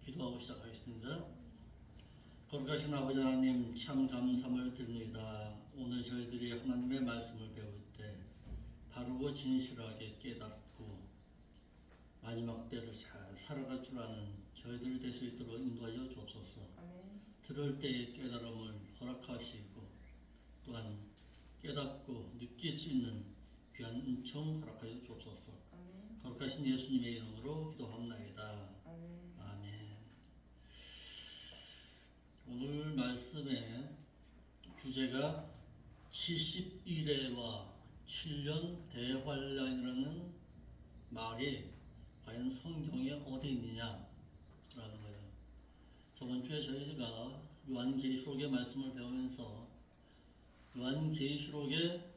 기도하고 시작하겠습니다. 거룩하신 아버지 하나님, 참 감사함을 드립니다. 오늘 저희들이 하나님의 말씀을 배울 때 바르고 진실하게 깨닫고 마지막 때를 잘 살아갈 줄 아는 저희들이 될 수 있도록 인도하여 주옵소서. 아멘. 들을 때의 깨달음을 허락하시고 또한 깨닫고 느낄 수 있는 귀한 은총 허락하여 주옵소서. 아멘. 거룩하신 예수님의 이름으로 기도합나이다. 아멘. 아멘. 오늘 말씀의 주제가 71회와 7년 대환란이라는 말이 과연 성경에 어디 있느냐라는 거예요. 저번 주에 저희가 요한계시록의 말씀을 배우면서 요한계시록의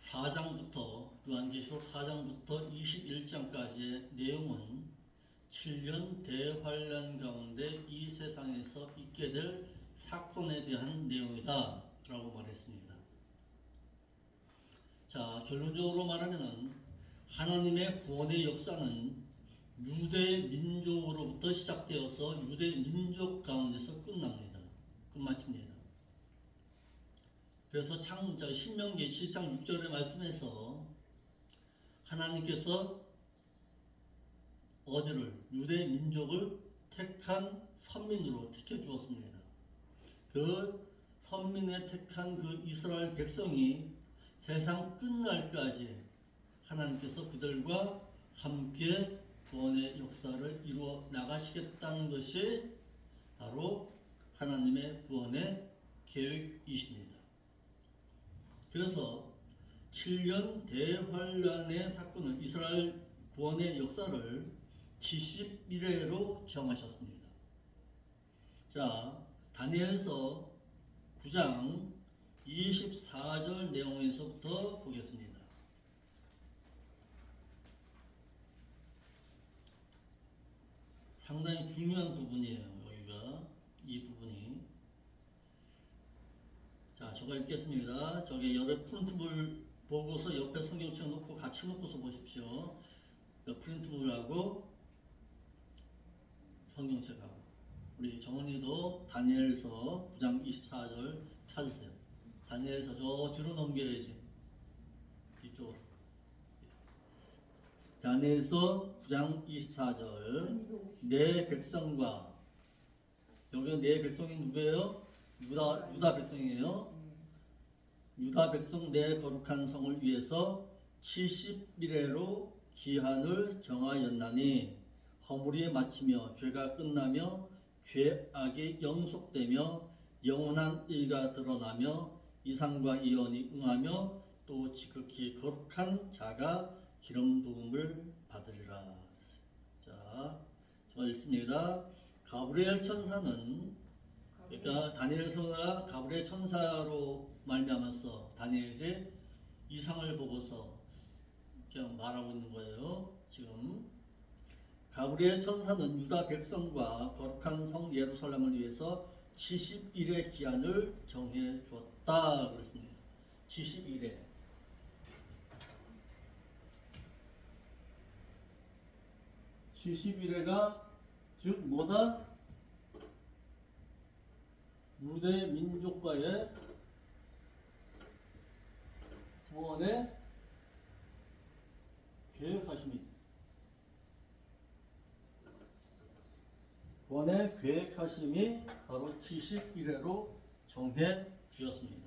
4장부터 요한계시록 4장부터 21장까지의 내용은 7년 대환란 가운데 이 세상에서 있게 될 사건에 대한 내용이다 라고 말했습니다. 자, 결론적으로 말하면 하나님의 구원의 역사는 유대 민족으로부터 시작되어서 유대 민족 가운데서 끝마칩니다. 그래서 신명기 7장 6절의 말씀에서 하나님께서 유대 민족을 택한 선민으로 택해 주었습니다. 그 선민에 택한 그 이스라엘 백성이 세상 끝날까지 하나님께서 그들과 함께 구원의 역사를 이루어 나가시겠다는 것이 바로 하나님의 구원의 계획이십니다. 그래서 7년 대환란의 사건을 이스라엘 구원의 역사를 71회로 정하셨습니다. 자, 다니엘서 9장 24절 내용에서부터 보겠습니다. 상당히 중요한 부분이에요. 여기가 이 부분이. 자, 제가 읽겠습니다. 저기 옆에 프린트물 보고서 옆에 성경책 놓고 같이 놓고서 보십시오. 프린트물하고 성경책하고. 우리 정은이도 다니엘서 9장 24절 찾으세요. 다니엘서 저 뒤로 넘겨야지. 이쪽으로. 다니엘서 9장 24절. 내 백성과, 여기 내 백성이 누구예요? 유다 백성이에요. 유다 백성 내 거룩한 성을 위해서 71회로 기한을 정하였나니 허물이 마치며 죄가 끝나며 죄악이 영속되며 영원한 의가 드러나며 이상과 예언이 응하며 또 지극히 거룩한 자가 기름 부음을 받으리라. 자, 저 읽습니다. 가브리엘 천사는, 그러니까 다니엘서가 가브리엘 천사로 말미암아서 다니엘이 이상을 보고서 그냥 말하고 있는 거예요. 지금 가브리엘 천사는 유다 백성과 거룩한 성 예루살렘을 위해서 71회 기한을 정해 주었다 그랬습니다. 71회. 71회가 즉 뭐다? 유대 민족과의 구원의 계획하심이, 구원의 계획하심이 바로 71회로 정해 주셨습니다.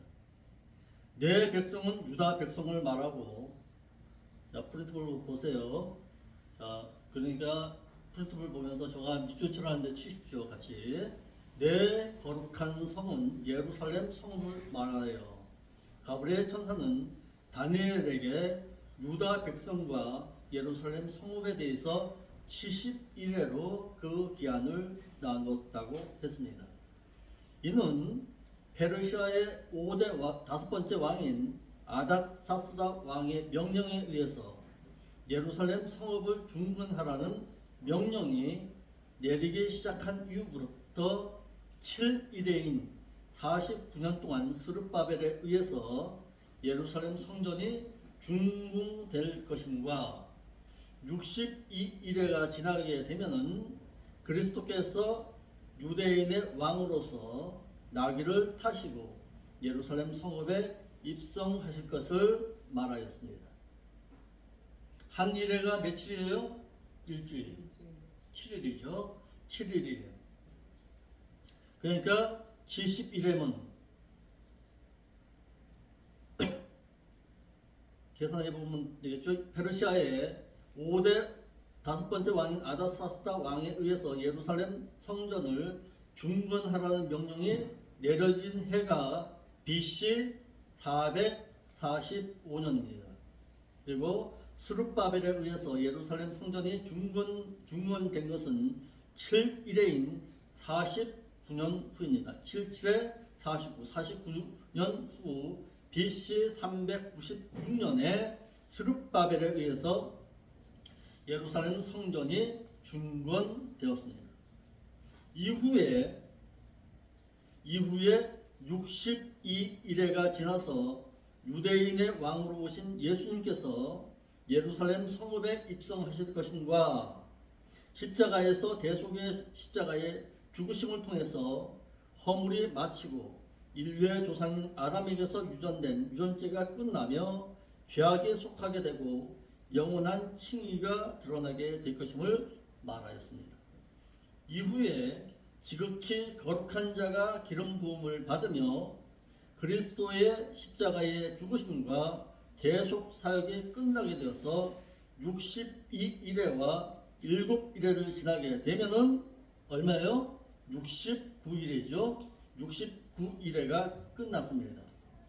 내 백성은 유다 백성을 말하고, 자, 프린트볼 보세요. 자, 그러니까 프린트볼 보면서 저가 밑줄을 하는데 치십시오. 같이. 내 거룩한 성은 예루살렘 성을 말하여 가브리엘 천사는 다니엘에게 유다 백성과 예루살렘 성읍에 대해서 71회로 그 기한을 나눴다고 했습니다. 이는 페르시아의 5번째 왕인 아닥사스다 왕의 명령에 의해서 예루살렘 성읍을 중건하라는 명령이 내리기 시작한 이후부터 7일에인 49년 동안 스룹바벨에 의해서 예루살렘 성전이 준공될 것임과 62일회가 지나게 되면은 그리스도께서 유대인의 왕으로서 나귀를 타시고 예루살렘 성읍에 입성하실 것을 말하였습니다. 한 일회가 며칠이에요? 일주일. 7일이죠. 7일이에요. 그러니까 71회면 계산해 보면 되겠죠. 페르시아의 5대 5번째 왕인 아다사스다 왕에 의해서 예루살렘 성전을 중건하라는 명령이 내려진 해가 BC 445년입니다. 그리고 스룹바벨에 의해서 예루살렘 성전이 중건된 것은 7일에인 49년 후입니다. 77에 49년 후 BC 396년에 스룹바벨에 의해서 예루살렘 성전이 중건되었습니다. 이후에 62일회가 지나서 유대인의 왕으로 오신 예수님께서 예루살렘 성읍에 입성하실 것임과 십자가에서 대속의 십자가의 죽으심을 통해서 허물이 마치고 인류의 조상인 아담에게서 유전된 유전죄가 끝나며 죄악에 속하게 되고 영원한 칭의가 드러나게 될 것임을 말하였습니다. 이후에 지극히 거룩한 자가 기름 부음을 받으며 그리스도의 십자가의 죽으심과 대속 사역이 끝나게 되어서 62일회와 7일회를 지나게 되면은 얼마예요? 69일이죠. 69일회가 끝났습니다.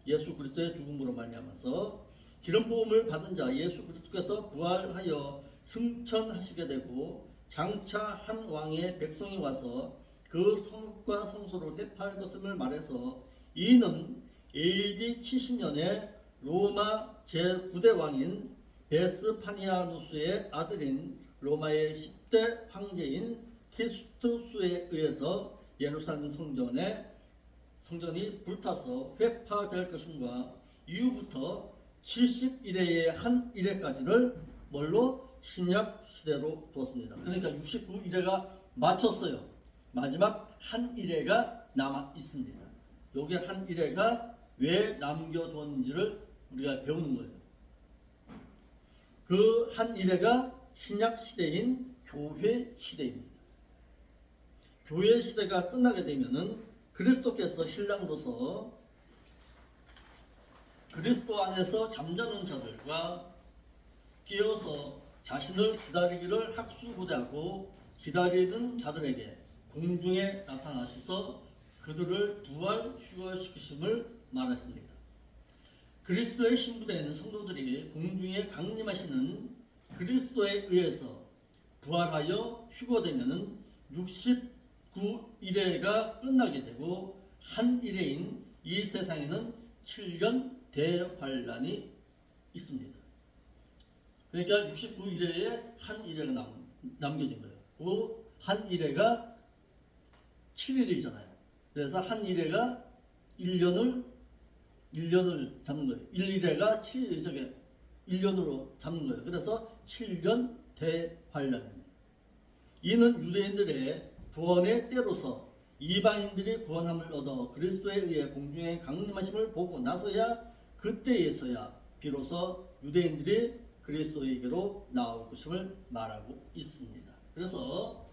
예수 그리스도의 죽음으로 말미암아서 기름 부음을 받은 자 예수 그리스도께서 부활하여 승천하시게 되고 장차 한 왕의 백성이 와서 그 성읍과 성소를 회파할 것임을 말해서 이는 AD 70년에 로마 제9대 왕인 베스파니아누스의 아들인 로마의 10대 황제인 티투스에 의해서 예루살렘 성전이 불타서 회파될 것임과 이후부터 71회의 한 일회까지를 뭘로? 신약 시대로 두었습니다. 그러니까 69일회가 마쳤어요. 마지막 한 일회가 남아 있습니다. 요게 한 일회가 왜 남겨두었는지를 우리가 배우는 거예요. 그 한 일회가 신약 시대인 교회 시대입니다. 교회 시대가 끝나게 되면은 그리스도께서 신랑으로서 그리스도 안에서 잠자는 자들과 깨어서 자신을 기다리기를 학수고대하고 기다리던 자들에게 공중에 나타나셔서 그들을 부활시키심을 말했습니다. 그리스도의 신부된 성도들이 공중에 강림하시는 그리스도에 의해서 부활하여 휴거되면 69일회가 끝나게 되고 한 일회인 이 세상에는 7년 대환란이 있습니다. 그러니까 69일회에 한 일회가 남겨진 거예요. 그 한 일회가 7일이잖아요. 그래서 한 일회가 1년을 잡는 거예요. 1일회가 1년으로 잡는 거예요. 그래서 7년 대환란입니다. 이는 유대인들의 구원의 때로서 이방인들이 구원함을 얻어 그리스도에 의해 공중에 강림하심을 보고 나서야 그때에서야 비로소 유대인들이 그리스도에게로 나올 것임을 말하고 있습니다. 그래서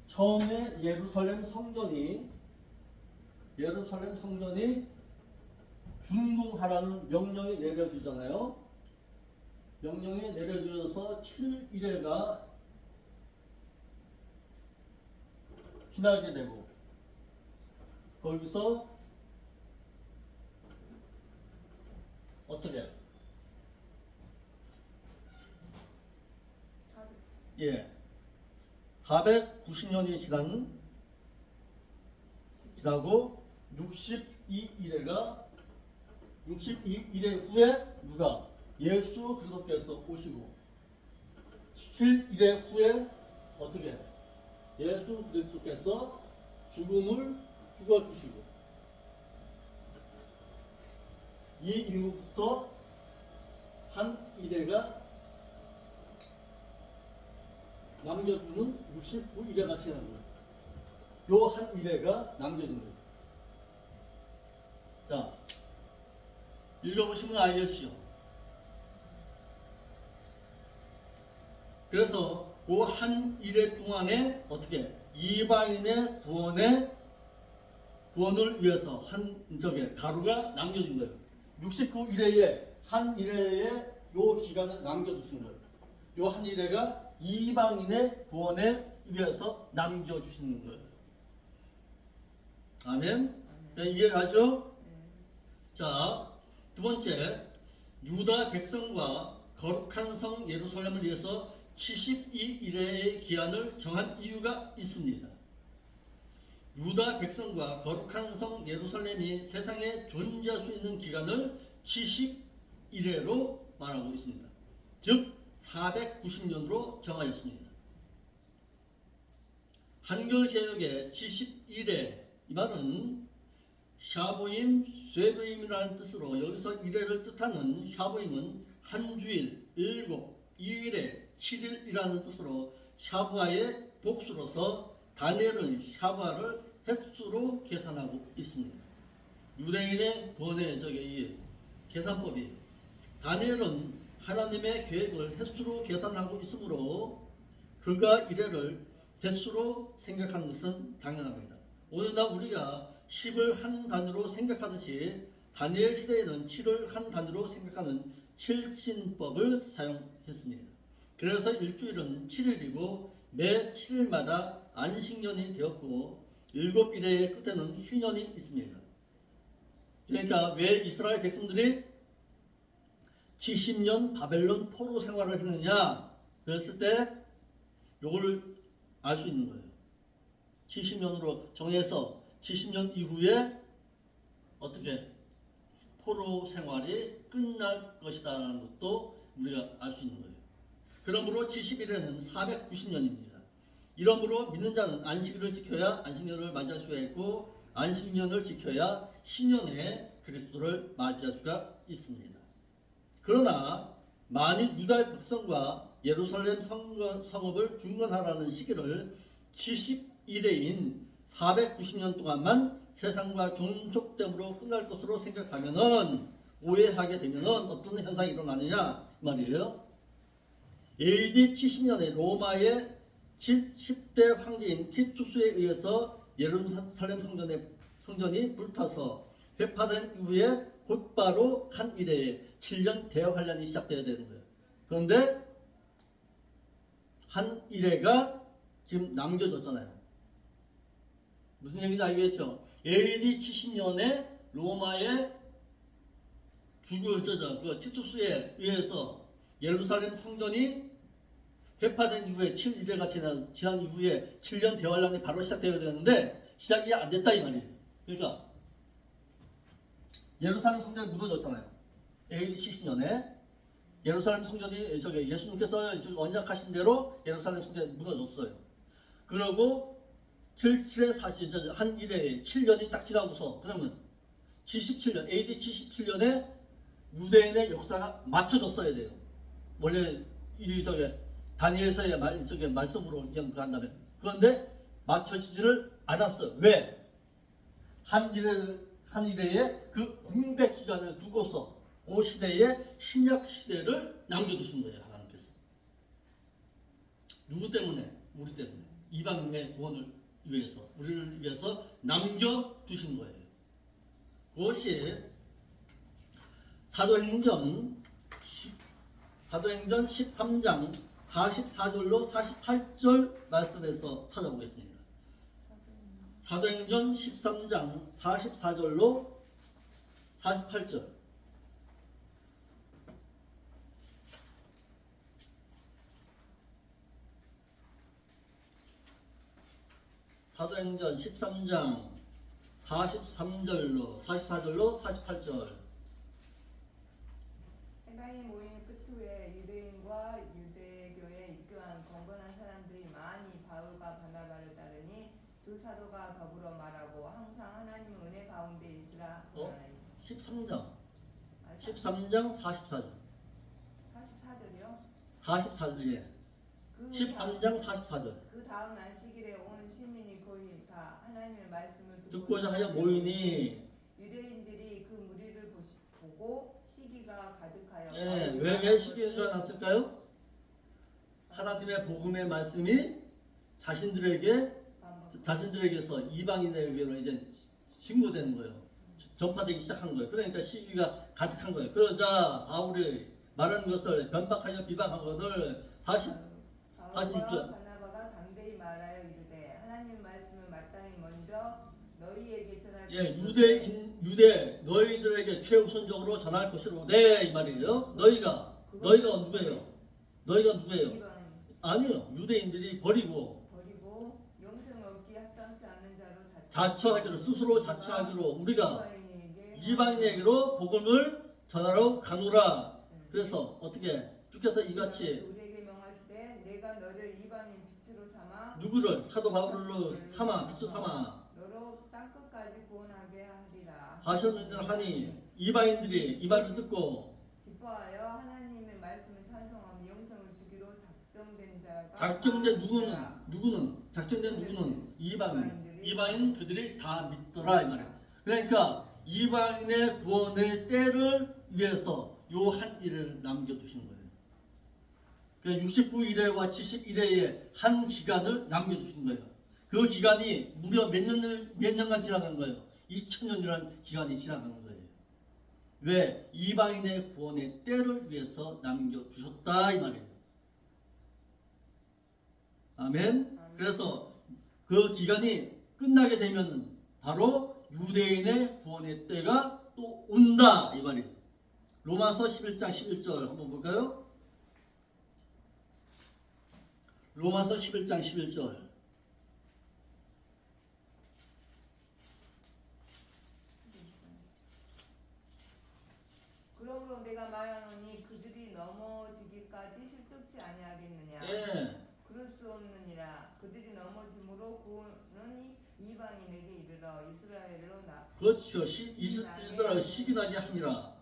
처음에 예루살렘 성전이 준공하라는 명령이 내려지잖아요. 명령이 내려져서 7일회가 지나게 되고 거기서 어떻게? 예. 490년이 지나고 62일회 후에 누가? 예수 그리스도께서 오시고 7일회 후에 어떻게? 예수 그리스도께서 죽음을 죽어주시고 이 이후부터 한 일회가 남겨두는 69일에가 지난 거예요. 요 한 일회가 남겨진 거예요. 자, 읽어보시면 알겠죠. 그래서 그 한 일회 동안에 어떻게 이방인의 구원을 위해서 한 저게 가루가 남겨진 거예요. 69일회에 한 일회에 요 기간을 남겨두신 거예요. 요 한 일회가 이방인의 구원에 위해서 남겨주시는 거예요. 아멘. 네, 이해가죠? 자, 두 번째, 유다 백성과 거룩한 성 예루살렘을 위해서 72일의 기한을 정한 이유가 있습니다. 유다 백성과 거룩한 성 예루살렘이 세상에 존재할 수 있는 기간을 71회로 말하고 있습니다. 즉 490년으로 정하였습니다. 한글개혁의 71회, 이 말은 샤보임, 쇠보임이라는 뜻으로 여기서 일회를 뜻하는 샤보임은 한 주일, 일곱, 2일에 7일이라는 뜻으로 샤부아의 복수로서 다니엘은 샤부아를 횟수로 계산하고 있습니다. 유대인의 구원의 이 계산법이 다니엘은 하나님의 계획을 횟수로 계산하고 있으므로 그가 일회를 횟수로 생각하는 것은 당연합니다. 오늘날 우리가 10을 한 단위로 생각하듯이 다니엘 시대에는 7을 한 단위로 생각하는 칠진법을 사용했습니다. 그래서 일주일은 7일이고 매 7일마다 안식년이 되었고 7일의 끝에는 휴년이 있습니다. 그러니까 왜 이스라엘 백성들이 70년 바벨론 포로 생활을 했느냐 그랬을 때 요걸 알 수 있는 거예요. 70년으로 정해서 70년 이후에 어떻게 포로 생활이 끝날 것이다라는 것도 우리가 알 수 있는 거예요. 그러므로 70일에는 490년입니다. 이러므로 믿는 자는 안식일을 지켜야 안식년을 맞이할 수가 있고 안식년을 지켜야 신년에 그리스도를 맞이할 수가 있습니다. 그러나 만일 유다의 백성과 예루살렘 성읍을 중건하라는 시기를 70일에인 490년 동안만 세상과 종족됨으로 끝날 것으로 생각하면은 오해하게 되면은 어떤 현상이 일어나느냐 말이에요. AD 70년에 로마의 10대 황제인 티투스에 의해서 예루살렘 성전이 불타서 회파된 이후에 곧바로 한 일에 7년 대환란이 시작되어야 되는 거예요. 그런데 한 일회가 지금 남겨졌잖아요. 무슨 얘기인지 알겠죠? AD 70년에 로마의 그 티투스에 의해서 예루살렘 성전이 회파된 이후에 7일회가 지난 이후에 7년 대환란이 바로 시작되어야 되는데 시작이 안 됐다 이 말이에요. 그러니까 예루살렘 성전이 무너졌잖아요. AD 70년에 예루살렘 성전이 예수님께서 언약하신 대로 예루살렘 성전이 무너졌어요. 그러고 77에 한 일에 7년이 딱 지나고서 그러면 77년 AD 77년에 유대인의 역사가 맞춰졌어야 돼요. 원래 다니엘서의 말씀으로 한다면 그런데 맞춰지지를 않았어. 왜? 한 일회에 그 공백 기간을 두고서 그 시대에 신약 시대를 남겨두신 거예요. 하나님께서. 누구 때문에? 우리 때문에. 이방인의 구원을 위해서, 우리를 위해서 남겨두신 거예요. 그것이 사도행전 13장 44절로 48절 말씀에서 찾아보겠습니다. 사도행전 13장 44절로 48절. 사도행전 13장 44절로 48절. 해당이 모인 끝 후에 유대인과 유대교에 입교한 건건한 사람들이 많이 바울과 바나바를 따르니 두 사도가 더불어 말하고 항상 하나님의 은혜 가운데 있으라 하나니. 13장 44절. 44절이요? 44절. 예. 그 13장 44절. 그 다음 안식일에 온 시민이 거의 다 하나님의 말씀을 듣고자 하여 모이니. 유대인들이 그 무리를 보고 시기가 가득하여 예, 왜 시기가 났을까요? 하나님의 복음의 말씀이 자신들에게서 이방인에게로 이제 증거되는 거예요. 전파되기 시작한 거예요. 그러니까 시기가 가득한 거예요. 그러자 바울이 말하는 것을 변박하여 비방하거늘 46절. 바나바가 담대히 말하여 이르되 하나님 말씀을 마땅히 먼저 너희에게 전할 예, 유대 너희들에게 최우선적으로 전할 것이로 네, 이 말이에요. 너희가 누구예요? 너희가 누구예요? 아니요. 유대인들이 버리고 영생 얻기 합당치 않는 자로 자처하기로, 스스로 자처하기로 우리가 이방인에게로 복음을 전하러 가노라. 그래서 어떻게 주께서 이같이 우리에게 명하시되 내가 너를 이방인 빛으로 삼아 누구를 사도 바울로 삼아 빛으로 삼아 너로 땅끝까지 구원하게 하리라 하셨느니라 하니 이방인들이 이 말을 듣고 기뻐하여 하나님의 말씀을 찬송하며 영생을 주기로 작정된 자가 작정된 누구는 이방인 그들이 다 믿더라 이 말이에요. 그러니까 이방인의 구원의 때를 위해서 요 한 일을 남겨두신 거예요. 그러니까 69일에와 71회의 한 기간을 남겨두신 거예요. 그 기간이 무려 몇 년간 지나간 거예요. 2000년이라는 기간이 지나가는 거예요. 왜? 이방인의 구원의 때를 위해서 남겨두셨다 이 말이에요. 아멘. 그래서 그 기간이 끝나게 되면 바로 유대인의 구원의 때가 또 온다 이 말이에요. 로마서 11장 11절 한번 볼까요? 로마서 11장 11절. 그러므로 내가 말하노니 그들이 넘어지기까지 실족치 아니하겠느냐. 예. 그럴 수 없느니라. 그들이 넘어짐으로 구원은 이방인에게 이르러 이스라엘로 나. 그렇죠. 이스라엘 시기 나게 하니라.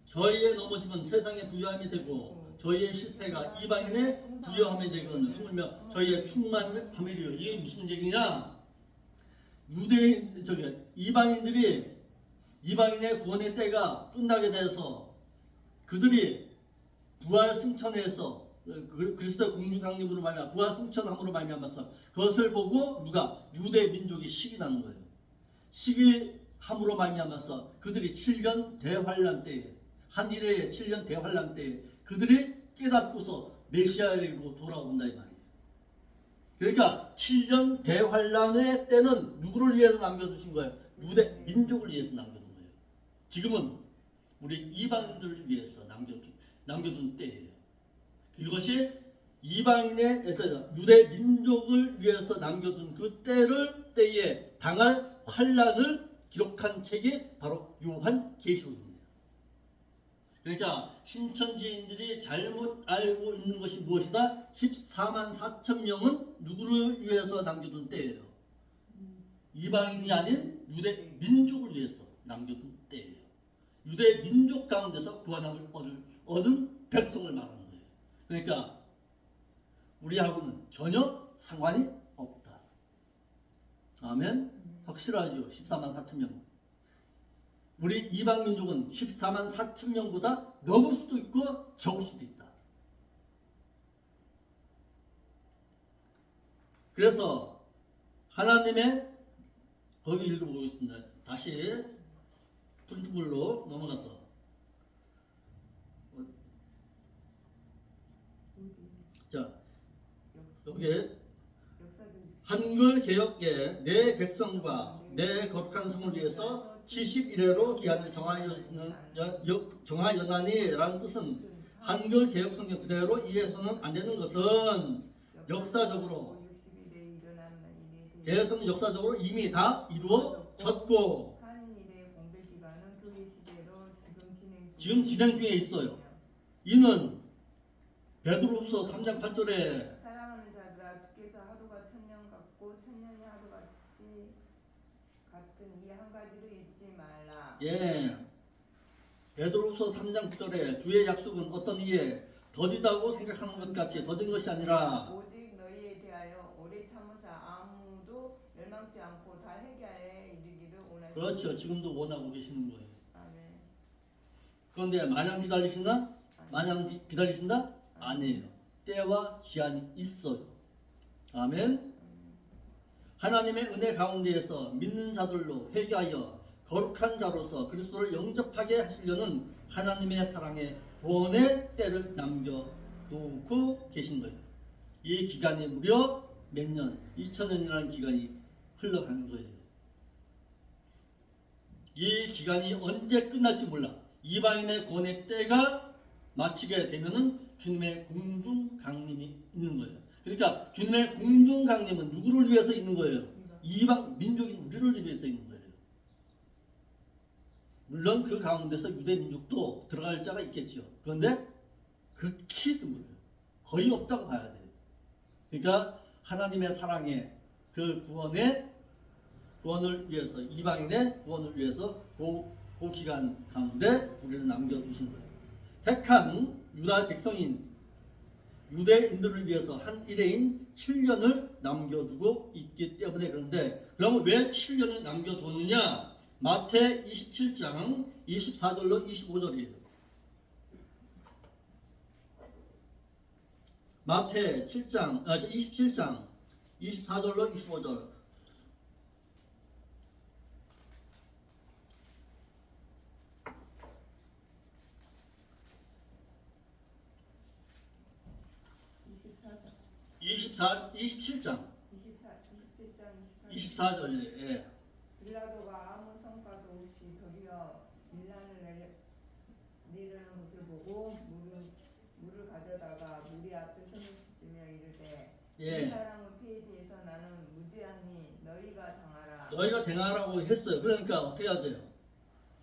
저희의 넘어짐은 세상의 부요함이 되고 저희의 실패가 이방인의 부요함이 되거든. 하물며 저희의 충만함이요. 이게 무슨 얘기냐? 이방인의 구원의 때가 끝나게 돼서 그들이 부활 승천해서 그리스도의 국민강림으로 말미암아 부활 승천함으로 말미암아서 그것을 보고 누가 유대 민족이 시기 나는 거예요. 시기함으로 말미암아서 그들이 7년 대환란 때에 한 일의 7년 대환란 때에 그들이 깨닫고서 메시아로 돌아온다 이 말이에요. 그러니까 7년 대환란의 때는 누구를 위해서 남겨두신 거예요? 유대 민족을 위해서 남겨둔 거예요. 지금은 우리 이방인들을 위해서 남겨둔 때예요. 이것이 이방인의 유대 민족을 위해서 남겨둔 그 때에 당할 환란을 기록한 책이 바로 요한계시록입니다. 그러니까 신천지인들이 잘못 알고 있는 것이 무엇이다? 14만 4천 명은 누구를 위해서 남겨둔 때예요. 이방인이 아닌 유대 민족을 위해서 남겨둔 때예요. 유대 민족 가운데서 구원함을 얻은 백성을 말하는 거예요. 그러니까 우리하고는 전혀 상관이 없다. 아멘. 확실하죠. 14만 4천 명. 우리 이방 민족은 14만 4천 명보다 넘을 수도 있고 적을 수도 있다. 그래서 하나님의 거기 읽어보겠습니다. 다시 분투물로 넘어가서 자 여기 한글 개혁에 내 백성과 내 거룩한 성을 위해서 71회로 기한을 정하였나니라는 뜻은 한글 개혁 성경 그대로 이해해서는 안 되는 것은 역사적으로 개혁은 역사적으로 이미 다 이루어졌고 지금 진행 중에 있어요. 이는 베드로후서 3장 8절에 사랑하는 자들아 주께서 하루가 천년 같고 천년이 하루같이 같은 이 한 가지를 잊지 말라. 예. 베드로후서 3장 9절에 주의 약속은 어떤 이에 더디다고 생각하는 것 같이 더딘 것이 아니라 오직 너희에 대하여 오래 참으사 아무도 멸망치 않고 다 회개하여 이르기를 원하시니. 그렇죠. 지금도 원하고 계시는 거예요. 아멘. 그런데 마냥 기다리시나? 마냥 기다리신다? 아니에요. 때와 기한이 있어요. 아멘. 하나님의 은혜 가운데에서 믿는 자들로 회개하여 거룩한 자로서 그리스도를 영접하게 하시려는 하나님의 사랑의 구원의 때를 남겨놓고 계신 거예요. 이 기간이 무려 몇 년, 2000년이라는 기간이 흘러가는 거예요. 이 기간이 언제 끝날지 몰라. 이방인의 구원의 때가 마치게 되면은 주님의 공중 강림이 있는 거예요. 그러니까 주님의 공중 강림은 누구를 위해서 있는 거예요? 이방 민족인 우리를 위해서 있는 거예요. 물론 그 가운데서 유대 민족도 들어갈 자가 있겠죠. 그런데 극히 드물어요. 거의 없다고 봐야 돼요. 그러니까 하나님의 사랑의 그 구원을 위해서, 이방인의 구원을 위해서 그 기간 가운데 우리를 남겨두신 거예요. 택한 유다 백성인 유대인들을 위해서 한 일회인 7년을 남겨두고 있기 때문에. 그런데 그러면 왜 7년을 남겨두느냐? 마태 27장 24절로 25절이에요. 마태 27장 24절로 25절. 이십사 27장 27장 24절에 예. 빌라도가 아무 성과도 없이 도리어 밀란을 내려는 것을 보고 물을 가져다가 무리 앞에 손을 씻으며 이르되 예. 이 사람은 피에 대해서 나는 무죄하니 너희가 당하라. 너희가 당하라고 했어요. 그러니까 어떻게 하세요?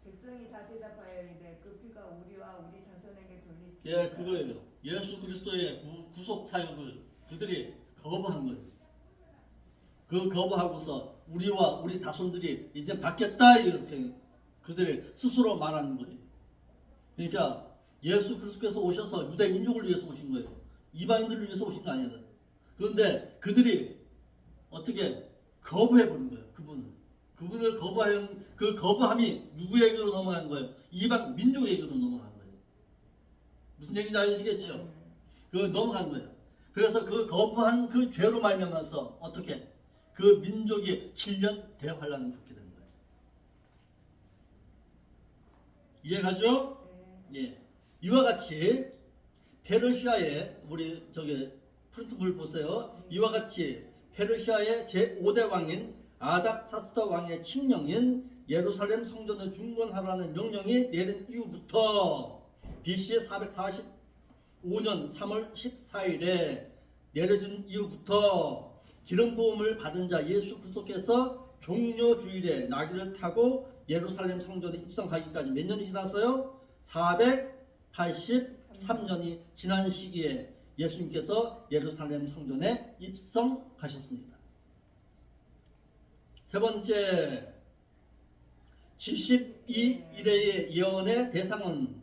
백성이 다 대답하여 이르되 그 피가 우리와 우리 자손에게 돌리지. 예, 그거예요. 예수 그리스도의 구속 사역을 그들이 거부한 거예요. 그 거부하고서 우리와 우리 자손들이 이제 받겠다 이렇게 그들이 스스로 말하는 거예요. 그러니까 예수 그리스도께서 오셔서 유대 민족을 위해서 오신 거예요. 이방인들을 위해서 오신 거 아니에요. 그런데 그들이 어떻게 거부해버린 거예요. 그분을 거부한 그 거부함이 누구에게로 넘어간 거예요? 이방 민족에게로 넘어간 거예요. 무슨 얘기인지 아시겠죠? 그 넘어간 거예요. 그래서 그 거부한 그 죄로 말미암아서 어떻게 그 민족이 7년 대환란을 겪게 되는 거예요. 이해가죠? 예. 이와 같이 페르시아의 우리 저기 프린트물 보세요. 이와 같이 페르시아의 제5대 왕인 아닥사스다 왕의 칙령인 예루살렘 성전을 중건하라는 명령이 내린 이후부터 BC 445년 3월 14일에 내려진 이후부터 기름 부음을 받은 자 예수 그리스도께서 종려 주일에 나귀를 타고 예루살렘 성전에 입성하기까지 몇 년이 지났어요? 483년이 지난 시기에 예수님께서 예루살렘 성전에 입성하셨습니다. 세 번째, 72일의 예언의 대상은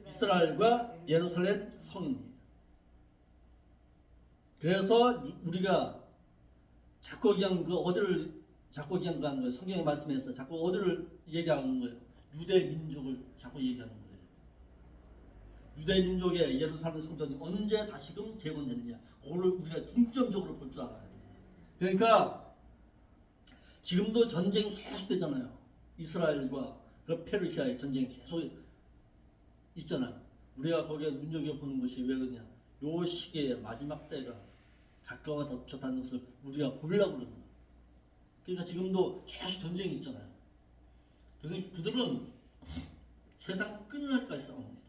이스라엘과 예루살렘 성입니다. 그래서 우리가 자꾸 그냥 그 어디를 자꾸 그냥 가는 거예요. 성경의 말씀에서 자꾸 어디를 얘기하는 거예요. 유대 민족을 자꾸 얘기하는 거예요. 유대 민족의 예루살렘 성전이 언제 다시금 재건되느냐, 그걸 우리가 중점적으로 볼 줄 알아야 돼요. 그러니까 지금도 전쟁이 계속 되잖아요. 이스라엘과 그 페르시아의 전쟁이 계속 있잖아요. 우리가 거기에 눈여겨보는 것이 왜 그러냐, 요 시기에 마지막 때가 가까워졌다는 것을 우리가 보려고 그러는 거예요. 그러니까 지금도 계속 전쟁이 있잖아요. 그래서 그들은 세상 끝날까지 싸웁니다.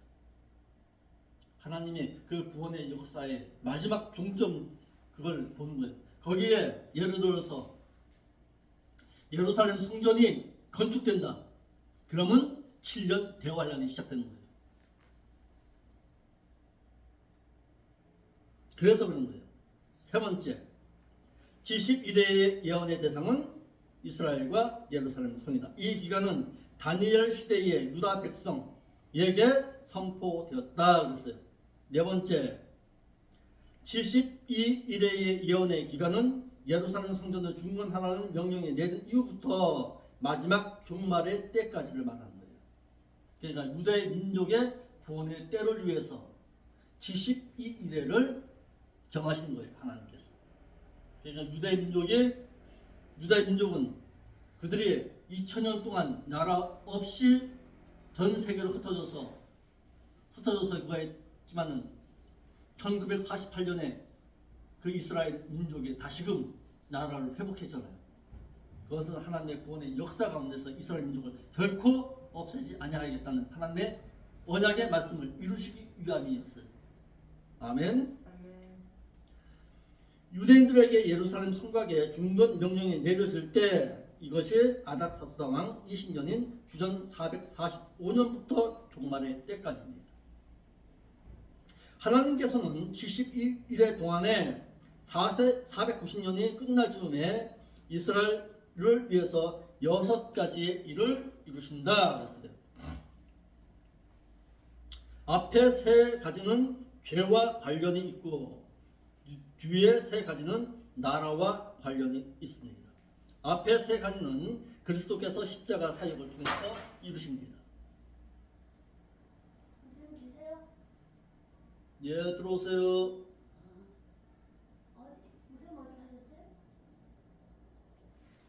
하나님의 그 구원의 역사의 마지막 종점, 그걸 보는 거예요. 거기에 예를 들어서 예루살렘 성전이 건축된다. 그러면 7년 대환란이 시작되는 거예요. 그래서 그런 거예요. 세 번째, 71회의 예언의 대상은 이스라엘과 예루살렘 성이다. 이 기간은 다니엘 시대의 유다 백성에게 선포되었다 그랬어요. 네 번째, 72일의 예언의 기간은 예루살렘 성전을 중건하라는 명령이 내린 이후부터 마지막 종말의 때까지를 말하는 거예요. 그러니까 유대 민족의 구원의 때를 위해서 72일을 정하신 거예요, 하나님께서. 그러니까 유대 민족은 그들이 2000년 동안 나라 없이 전 세계로 흩어져서 그거 했지만은 1948년에 그 이스라엘 민족이 다시금 나라를 회복했잖아요. 그것은 하나님의 구원의 역사 가운데서 이스라엘 민족을 결코 없애지 아니하겠다는 하나님의 언약의 말씀을 이루시기 위함이었어요. 아멘. 유대인들에게 예루살렘 성곽의 중건 명령이 내려질 때 이것이 아닥사스다 왕 20년인 주전 445년부터 종말의 때까지입니다. 하나님께서는 72일의 동안에 490년이 끝날 즈음에 이스라엘을 위해서 6가지의 일을 이루신다 그랬어요. 앞에 3가지는 죄와 관련이 있고 뒤에 3가지는 나라와 관련이 있습니다. 앞에 3가지는 그리스도께서 십자가 사역을 통해서 이루십니다. 선생님 계세요? 예, 들어오세요. 선생님 어디 가셨어요?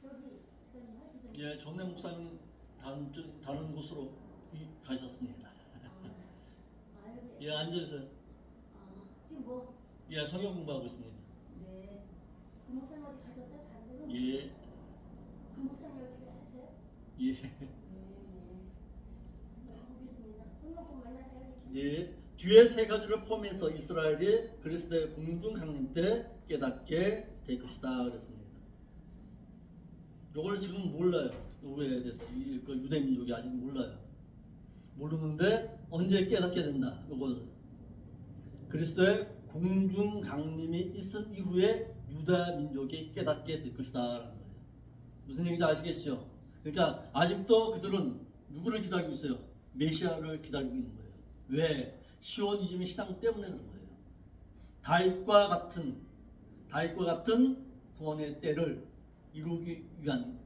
여기 선생님 하시던. 예, 전내 목사님 다른 곳으로 가셨습니다. 여기. 예, 앉으세요. 지금 뭐? 예, 성경 공부하고 있습니다. 네. 그 목사님 어디 가셨어요? 다른 데로? 예, 그 목사님 여기 하세요? 예, 보겠습니다. 끝나고 만나세요. 예. 뒤에 3가지를 포함해서 이스라엘이 그리스도의 공중 강림 때 깨닫게 될 것이다 그랬습니다. 이걸 지금 몰라요. 요거에 대해서 그 유대 민족이 아직 몰라요. 모르는데 언제 깨닫게 된다. 요걸 그리스도의 공중 강림이 있은 이후에 유다 민족이 깨닫게 될 것이다라는 거예요. 무슨 얘기인지 아시겠죠? 그러니까 아직도 그들은 누구를 기다리고 있어요? 메시아를 기다리고 있는 거예요. 왜? 시오니즘 신앙 때문에 그런 거예요. 다윗과 같은 구원의 때를 이루기 위한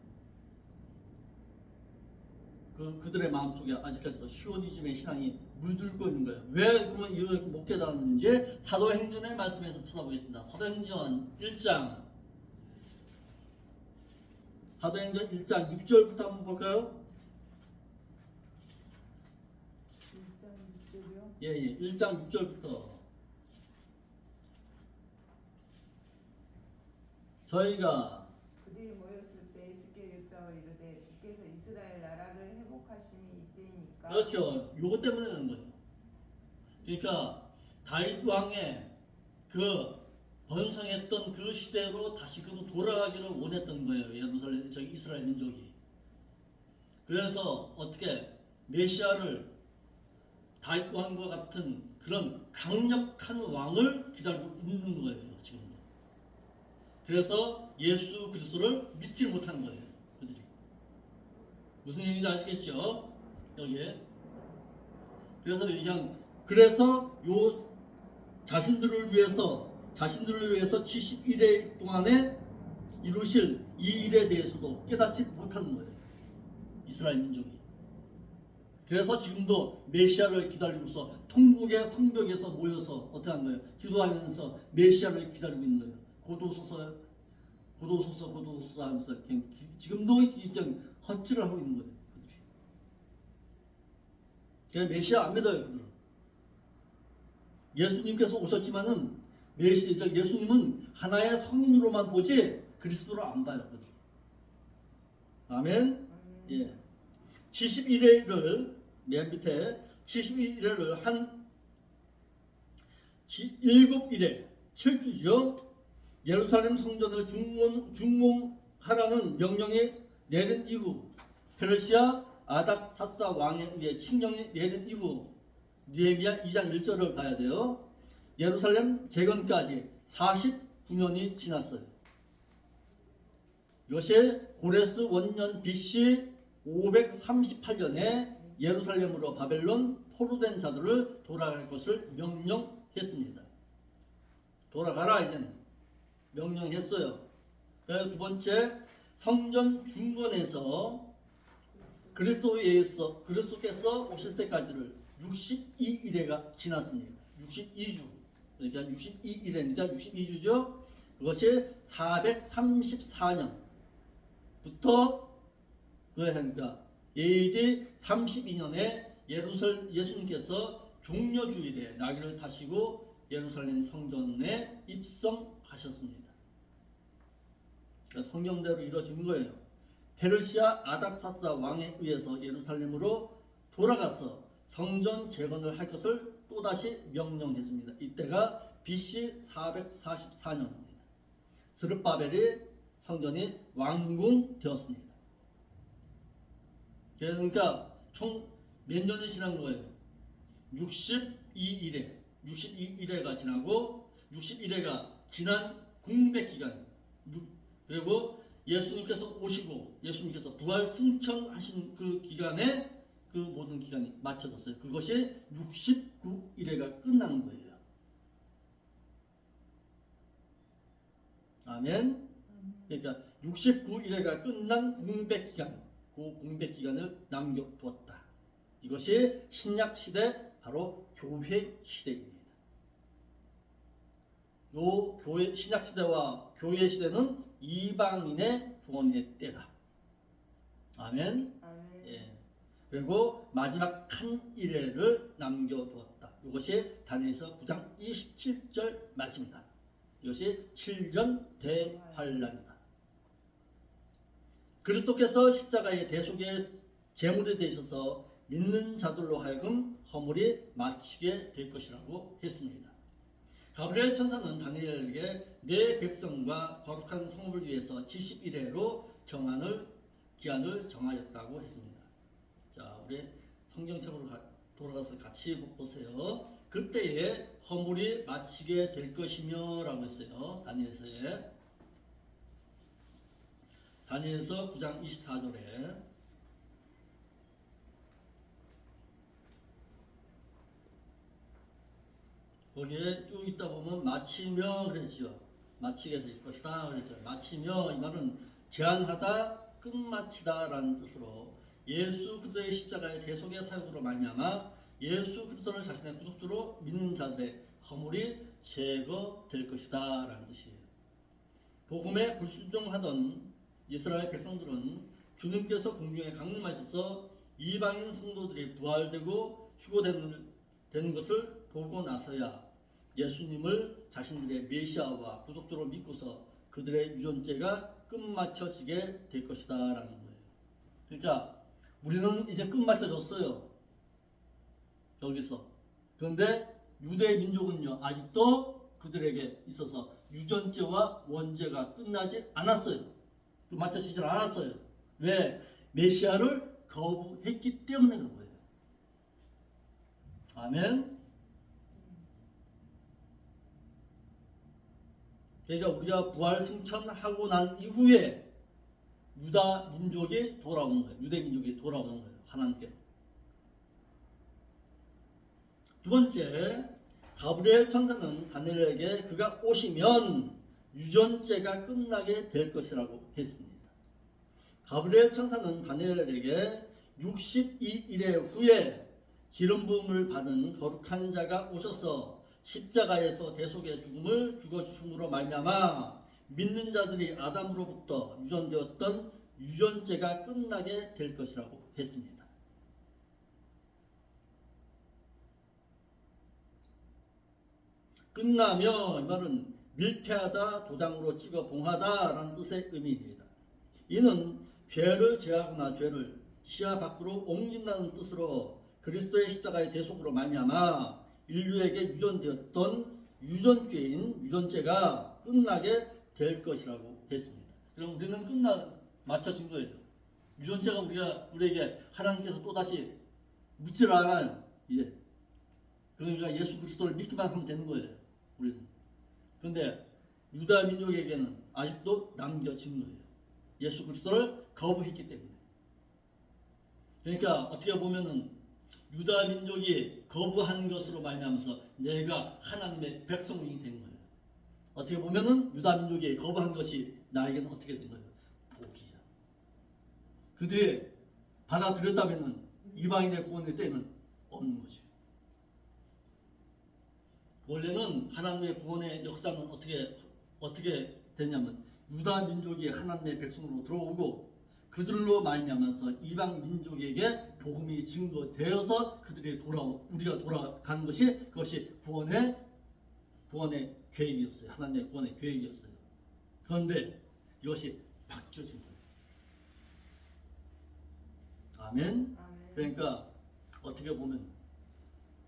그들의 마음속에 아직까지도 시오니즘의 신앙이 물들고 있는 거예요. 왜 그러면 이걸 못 깨달았는지 사도행전의 말씀에서 찾아보겠습니다. 사도행전 1장 1장 6절부터 한번 볼까요? 1장 6절이요? 예, 1장 6절부터 저희가 그들이 모였을 때 에스겔 율자와 이르되 주께서 이스라엘 나라를 회복하심이 이때이니까. 그렇죠. 요거 때문에 그런 거예요. 그러니까 다윗 왕의 그 번성했던 그 시대로 다시금 돌아가기를 원했던 거예요. 예루살렘 이스라엘 민족이. 그래서 어떻게 메시아를 다윗 왕과 같은 그런 강력한 왕을 기다리고 있는 거예요. 지금도. 그래서 예수 그리스도를 믿지 못한 거예요. 그들이. 무슨 얘기인지 아시겠죠? 여기에. 그래서 요 자신들을 위해서 71회 동안에 이루실 이 일에 대해서도 깨닫지 못하는 거예요. 이스라엘 민족이. 그래서 지금도 메시아를 기다리고서 통곡의 성벽에서 모여서 어떻게 하는 거예요? 기도하면서 메시아를 기다리고 있는 거예요. 고도소서 하면서 지금도 그냥 헛질을 하고 있는 거예요. 그들이. 그냥 메시아 안 믿어요. 그들은. 예수님께서 오셨지만은 예수님은 하나의 성인으로만 보지 그리스도를 안 봐요. 그들. 아멘. 예. 71회를 맨 밑에 71회를 한 7일에 7주죠. 예루살렘 성전을 중공하라는 명령이 내린 이후 페르시아 아닥사스다 왕에 의해 칙령이 내린 이후 느헤미야 2장 1절을 봐야 돼요. 예루살렘 재건까지 49년이 지났어요. 이것이 고레스 원년 BC 538년에 예루살렘으로 바벨론 포로된 자들을 돌아갈 것을 명령해 했습니다. 돌아가라 이제는 명령했어요. 그리고 두 번째, 성전 중건에서 그리스도께서 오실 때까지를 62일에가 지났습니다. 62주. 그러니까 62일이니까 62주죠. 그것이 434년부터 그러니까 AD 32년에 예수님께서 종려주일에 나귀를 타시고 예루살렘 성전에 입성하셨습니다. 그러니까 성경대로 이루어진 거예요. 페르시아 아닥사스다 왕에 의해서 예루살렘으로 돌아가서 성전 재건을 할 것을 또다시 명령했습니다. 이때가 BC 444년입니다. 스룹바벨이 성전이 완공되었습니다. 그러니까 총 몇 년이 지난 거예요? 62일에가 지나고 61회가 지난 공백기간, 그리고 예수님께서 오시고 예수님께서 부활 승천하신 그 기간에 그 모든 기간이 맞춰졌어요. 그것이 69일회가 끝난 거예요. 아멘. 그러니까 69일회가 끝난 공백기간, 그 공백기간을 남겨두었다. 이것이 신약시대, 바로 교회 시대입니다. 요 신약시대와 교회 시대는 이방인의 구원의 때다. 아멘. 아멘. 예. 그리고 마지막 한 일회를 남겨두었다. 이것이 다니엘서 9장 27절 말씀이다. 이것이 7년 대환란이다. 그리스도께서 십자가의 대속의 제물이 되셔서 믿는 자들로 하여금 허물이 마치게 될 것이라고 했습니다. 가브리엘 천사는 다니엘에게 내 백성과 거룩한 성읍을 위해서 70일회로 기한을 정하였다고 했습니다. 자, 우리 성경책으로 돌아가서 같이 보세요. 그때에 허물이 마치게 될 것이며 라고 했어요. 다니엘서 9장 24절에 거기에 쭉 있다 보면 마치며 그랬죠. 마치게 될 것이다 그랬죠. 마치며, 이 말은 제한하다, 끝마치다 라는 뜻으로 예수 그리스도의 십자가의 대속의 사역으로 말미암아 예수 그리스도를 자신의 구속주로 믿는 자들의 허물이 제거될 것이다 라는 뜻이에요. 복음에 불순종하던 이스라엘 백성들은 주님께서 공중에 강림하셔서 이방인 성도들이 부활되고 휴거되는 것을 보고 나서야 예수님을 자신들의 메시아와 구속주로 믿고서 그들의 유전죄가 끝마쳐지게 될 것이다 라는 거예요. 그러니까 우리는 이제 끝마쳐졌어요. 여기서. 그런데 유대 민족은요, 아직도 그들에게 있어서 유전죄와 원죄가 끝나지 않았어요. 맞춰지질 않았어요. 왜? 메시아를 거부했기 때문에 그런 거예요. 아멘. 그러니까 우리가 부활 승천하고 난 이후에 유다 민족이 돌아오는 거예요. 유대 민족이 돌아오는 거예요. 하나님께로. 두 번째, 가브리엘 천사는 다니엘에게 그가 오시면 유전죄가 끝나게 될 것이라고 했습니다. 가브리엘 천사는 다니엘에게 62일의 후에 기름 부음을 받은 거룩한 자가 오셔서 십자가에서 대속의 죽음을 죽어주심으로 말미암아 믿는 자들이 아담으로부터 유전되었던 유전죄가 끝나게 될 것이라고 했습니다. 끝나며 이 말은 밀폐하다, 도장으로 찍어 봉하다 라는 뜻의 의미입니다. 이는 죄를 제하거나 죄를 시야 밖으로 옮긴다는 뜻으로 그리스도의 십자가의 대속으로 말미암아 인류에게 유전되었던 유전죄가 끝나게 될 것이라고 했습니다. 그럼 우리는 맞춰진 거예요. 유전죄가 우리에게 하나님께서 또다시 묻지를 않아요. 이제. 그러니까 예수 그리스도를 믿기만 하면 되는 거예요. 우리는. 그런데 유다 민족에게는 아직도 남겨진 거예요. 예수 그리스도를 거부했기 때문에. 그러니까 어떻게 보면은 유다 민족이 거부한 것으로 말미암아서 내가 하나님의 백성이 된 거예요. 어떻게 보면은 유다 민족이 거부한 것이 나에게는 어떻게 된 거예요? 복이야. 그들이 받아들였다면은 이방인의 구원의 때는 없는 거지. 원래는 하나님의 구원의 역사는 어떻게 됐냐면 유다 민족이 하나님의 백성으로 들어오고 그들로 말미암아서 이방 민족에게 복음이 증거되어서 우리가 돌아간 것이 그것이 구원의 계획이었어요. 하나님의 구원의 계획이었어요. 그런데 이것이 바뀌어진 거예요. 아멘. 아멘. 그러니까 어떻게 보면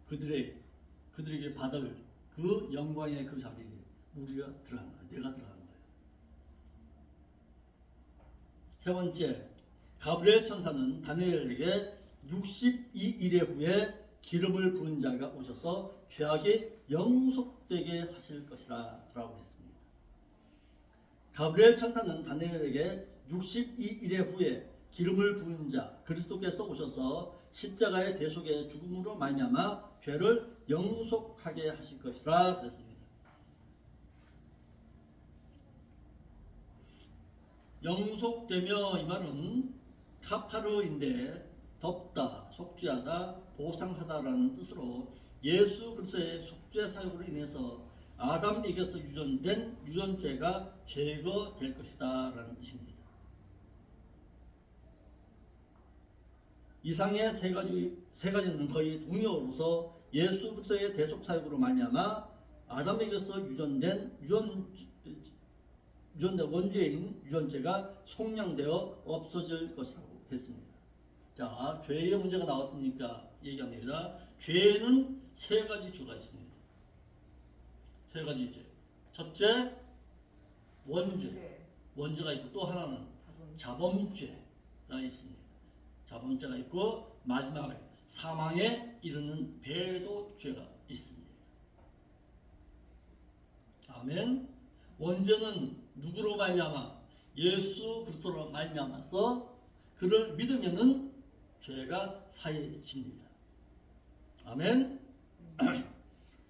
그들에게 받을 그 영광의 그 자리에 우리가 들어간 거예요. 내가 들어간 거예요. 세 번째, 가브리엘 천사는 다니엘에게 62일의 후에 기름을 부은 자가 오셔서 죄악이 영속되게 하실 것이라 라고 했습니다. 가브리엘 천사는 다니엘에게 62일의 후에 기름을 부은 자 그리스도께서 오셔서 십자가의 대속의 죽음으로 말미암아 죄를 영속하게 하실 것이라 그랬습니다. 영속되며 이 말은 카파르인데 덮다, 속죄하다, 보상하다라는 뜻으로 예수 그리스도의 속죄 사역으로 인해서 아담에게서 유전된 유전죄가 제거될 것이다 라는 뜻입니다. 이상의 세 가지는 거의 동의어로서 예수 그리스도의 대속 사역으로 말미암아 아담에게서 유전된 원죄인 유전죄가 속량되어 없어질 것이라고 했습니다. 자, 죄의 문제가 나왔으니까 얘기합니다. 죄에는 세 가지 죄가 있습니다. 세 가지 죄. 첫째, 원죄. 원죄가 있고 또 하나는 자범죄가 있습니다. 자범죄가 있고 마지막에 사망에 이르는 배도죄가 있습니다. 아멘. 원죄는 누구로 말미암아? 예수 그리스도로 말미암아서 그를 믿으면은 죄가 사해집니다. 아멘.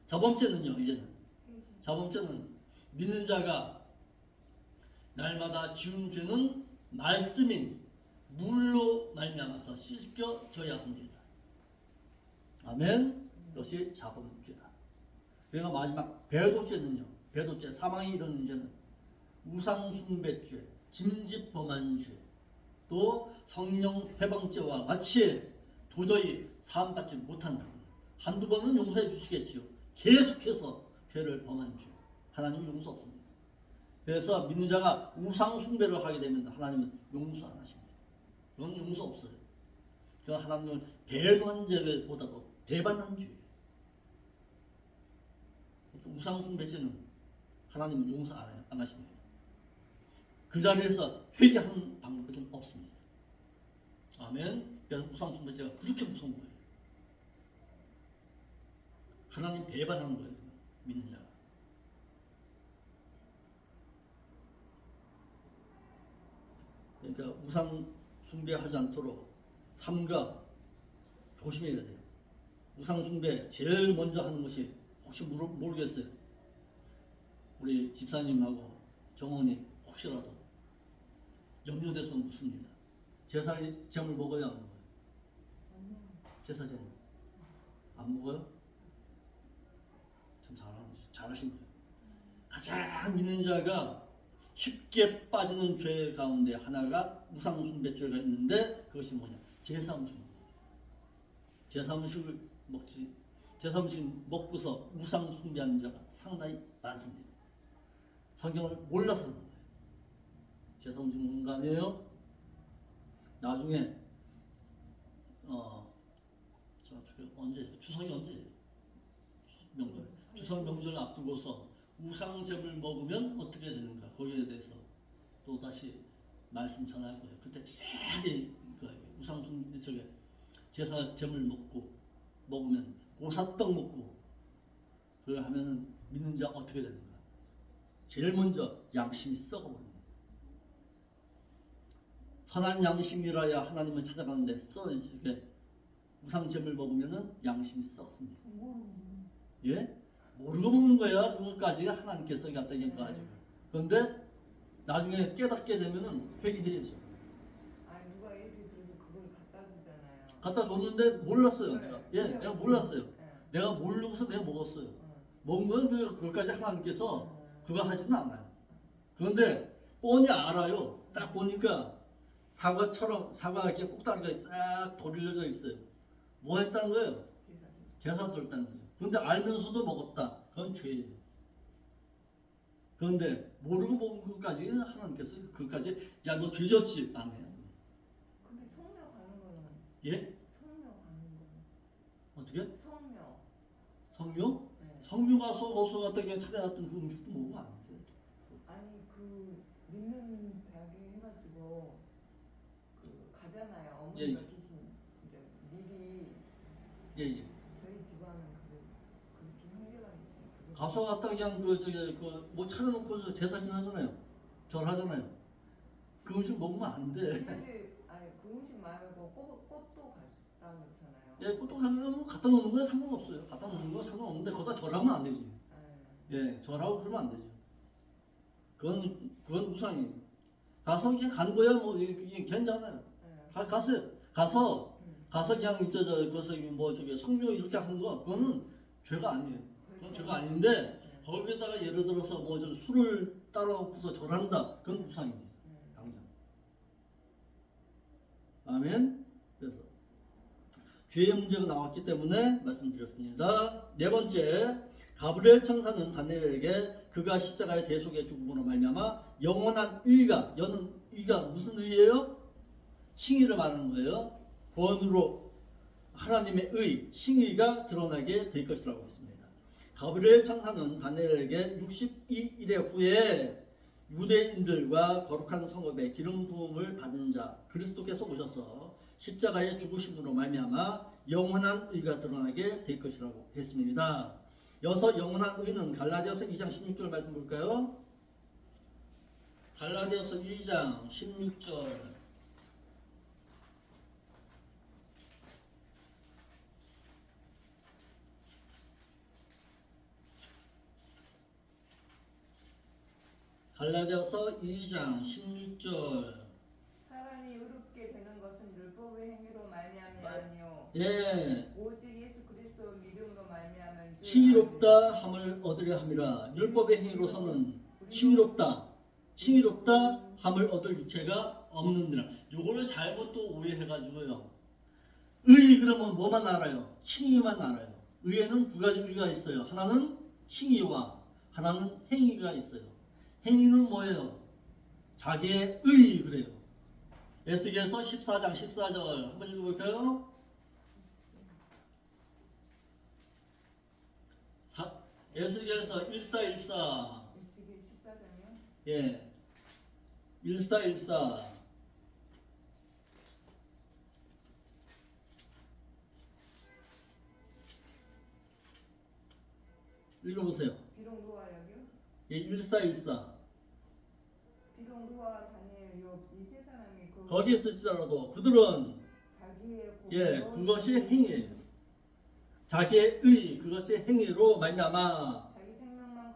자범죄는요, 이제는 자범죄는 믿는 자가 날마다 지은 죄는 말씀인 물로 말미암아서 씻겨져야 합니다. 아멘. 이것이 자범죄다. 그리고 마지막 배도죄는요, 배도죄, 사망이 이르는 죄는 우상숭배죄, 짐짓범한죄, 또 성령 회방죄와 같이 도저히 사함받지 못한다. 한두 번은 용서해 주시겠지요. 계속해서 죄를 범한 죄, 하나님은 용서 없습니다. 그래서 믿는 자가 우상숭배를 하게 되면 하나님은 용서 안 하십니다. 이건 용서 없어요. 그건 하나님을 배반한 죄보다도 배반한 죄예요. 우상숭배죄는 하나님은 용서 안 하십니다. 그 자리에서 회개하는 방법밖에 없습니다. 아멘. 그래서 우상숭배죄가 그렇게 무서운 거예요. 하나님 배반하는 거예요. 믿는 자가. 그러니까 우상숭배하지 않도록 삼가 조심해야 돼요. 우상숭배 제일 먼저 하는 것이 혹시 모르겠어요. 우리 집사님하고 정원이 혹시라도 염려돼서 묻습니다. 제사제물 먹어야 안 먹어요? 제사제물 안 먹어요? 참 잘하신 거예요. 가장 믿는 자가 쉽게 빠지는 죄 가운데 하나가 우상숭배죄가 있는데 그것이 뭐냐? 제사 음식 먹는 거예요. 제사 음식을 먹지. 제사 음식 먹고서 우상숭배하는 자가 상당히 많습니다. 성경을 몰라서 그런 거예요. 제사 음식 먹는 거 아니에요? 나중에 언제 추석이 언제예요? 명절. 추석 명절 앞두고서 우상제물 먹으면 어떻게 되는가 거기에 대해서 또 다시 말씀 전할 거예요. 그때 자세히 우상숭배 제사제물 먹으면 고사떡 먹고 그걸 하면은 믿는 자 어떻게 되는가? 제일 먼저 양심이 썩어버립니다. 선한 양심이라야 하나님을 찾아가는데 썩어지게 우상제물 먹으면은 양심이 썩습니다. 모르고. 예? 모르고 먹는 거야. 그것까지 하나님께서 갖다 얘기하죠. 그런데 나중에 깨닫게 되면은 회개해야죠. 아니 누가 이렇게 들어서 그걸 갖다 주잖아요. 갖다 줬는데 몰랐어요. 네. 내가. 예, 내가 몰랐어요. 네. 내가 모르고서 내가 먹었어요. 어. 먹은 건 그것까지 하나님께서 어. 그거 하지는 않아요. 그런데 뻔히 알아요. 딱 보니까 사과처럼 사과 이렇게 꼭다리가 싹 돌려져 있어요. 뭐 했다는 거예요? 제사 드렸다는 거예요. 그런데 알면서도 먹었다. 그건 죄예요. 그런데 모르고 먹은 것까지 하나님께서 그것까지 야 너 죄졌지? 안 해요. 근데 성묘 가는 거는 예? 성묘 가는 거는 어떻게? 성묘. 성묘? 네. 성묘 가서 거기서 갖다 그냥 차려놨던 그 음식도 먹으면 안 돼. 아니 그 믿는 대학에 해가지고 그 가잖아요. 어머니가 예. 계신 이제 미리 예, 예. 저희 집안은 그렇게 형제가 있죠. 가서 갖다 그냥 뭐 차려놓고 제사 지내잖아요. 절하잖아요. 그 음식 먹으면 안 돼. 집에 아니 그 음식 말고 꽃도 갖다 놓잖아요. 예, 꽃도 하면 갖다 놓는 건 상관없어요. 갖다 놓는 건 상관없는데 거기다 절하면 안 되지. 예, 절하고 그러면 안 되죠. 그건 우상이에요. 가서 그냥 가는 거야 뭐 그냥 괜찮아요. 가세요. 가서 그냥 거기서 뭐 성묘 이렇게 하는 거 그거는 죄가 아니에요. 그건 죄가 아닌데 거기에다가 예를 들어서 뭐 술을 따라 놓고서 절한다. 그건 우상입니다. 당장. 아멘. 그래서 죄의 문제가 나왔기 때문에 말씀드렸습니다. 네 번째, 가브리엘 천사는 다니엘에게 그가 십자가의 대속의 죽음으로 말미암아 영원한 의가 무슨 의예요? 칭의를 말하는 거예요. 구원으로 하나님의 의, 칭의가 드러나게 될 것이라고 했습니다. 가브리엘 천사는 다니엘에게 62일의 후에 유대인들과 거룩한 성읍에 기름 부음을 받은 자 그리스도께서 오셔서 십자가의 죽으심으로 말미암아 영원한 의가 드러나게 될 것이라고 했습니다. 여기서 영원한 의는 갈라디아서 2장 16절 말씀 볼까요? 갈라디아서 2장 16절. 갈라디아서 2장 16절. 사람이 의롭게 되는 것은 율법의 행위로 말미암이 아니요 예. 오직 예수 그리스도 믿음으로 말미암은 칭의롭다 함을 얻으려 함이라. 율법의 행위로서는 칭의롭다 함을 얻을 육체가 없느니라. 요거를 잘못 또 오해해가지고요. 의 그러면 뭐만 알아요? 칭의만 알아요. 의에는 두 가지 의가 있어요. 하나는 칭의와 하나는 행위가 있어요. 행위는 뭐예요? 자기의 의 그래요. 에스겔서 14장 14절 한번 읽어볼까요? 에스겔서 1414. 이게 14장이요? 예. 1414. 읽어보세요. 비록 루아 여기요? 예, 1414. 비록 루아 다니엘 욥 이 세 사람이 거기에 쓰시더라도 그들은 자기의 예, 그것이 행위예요. 자기의 의, 그것이 행위로 말미암아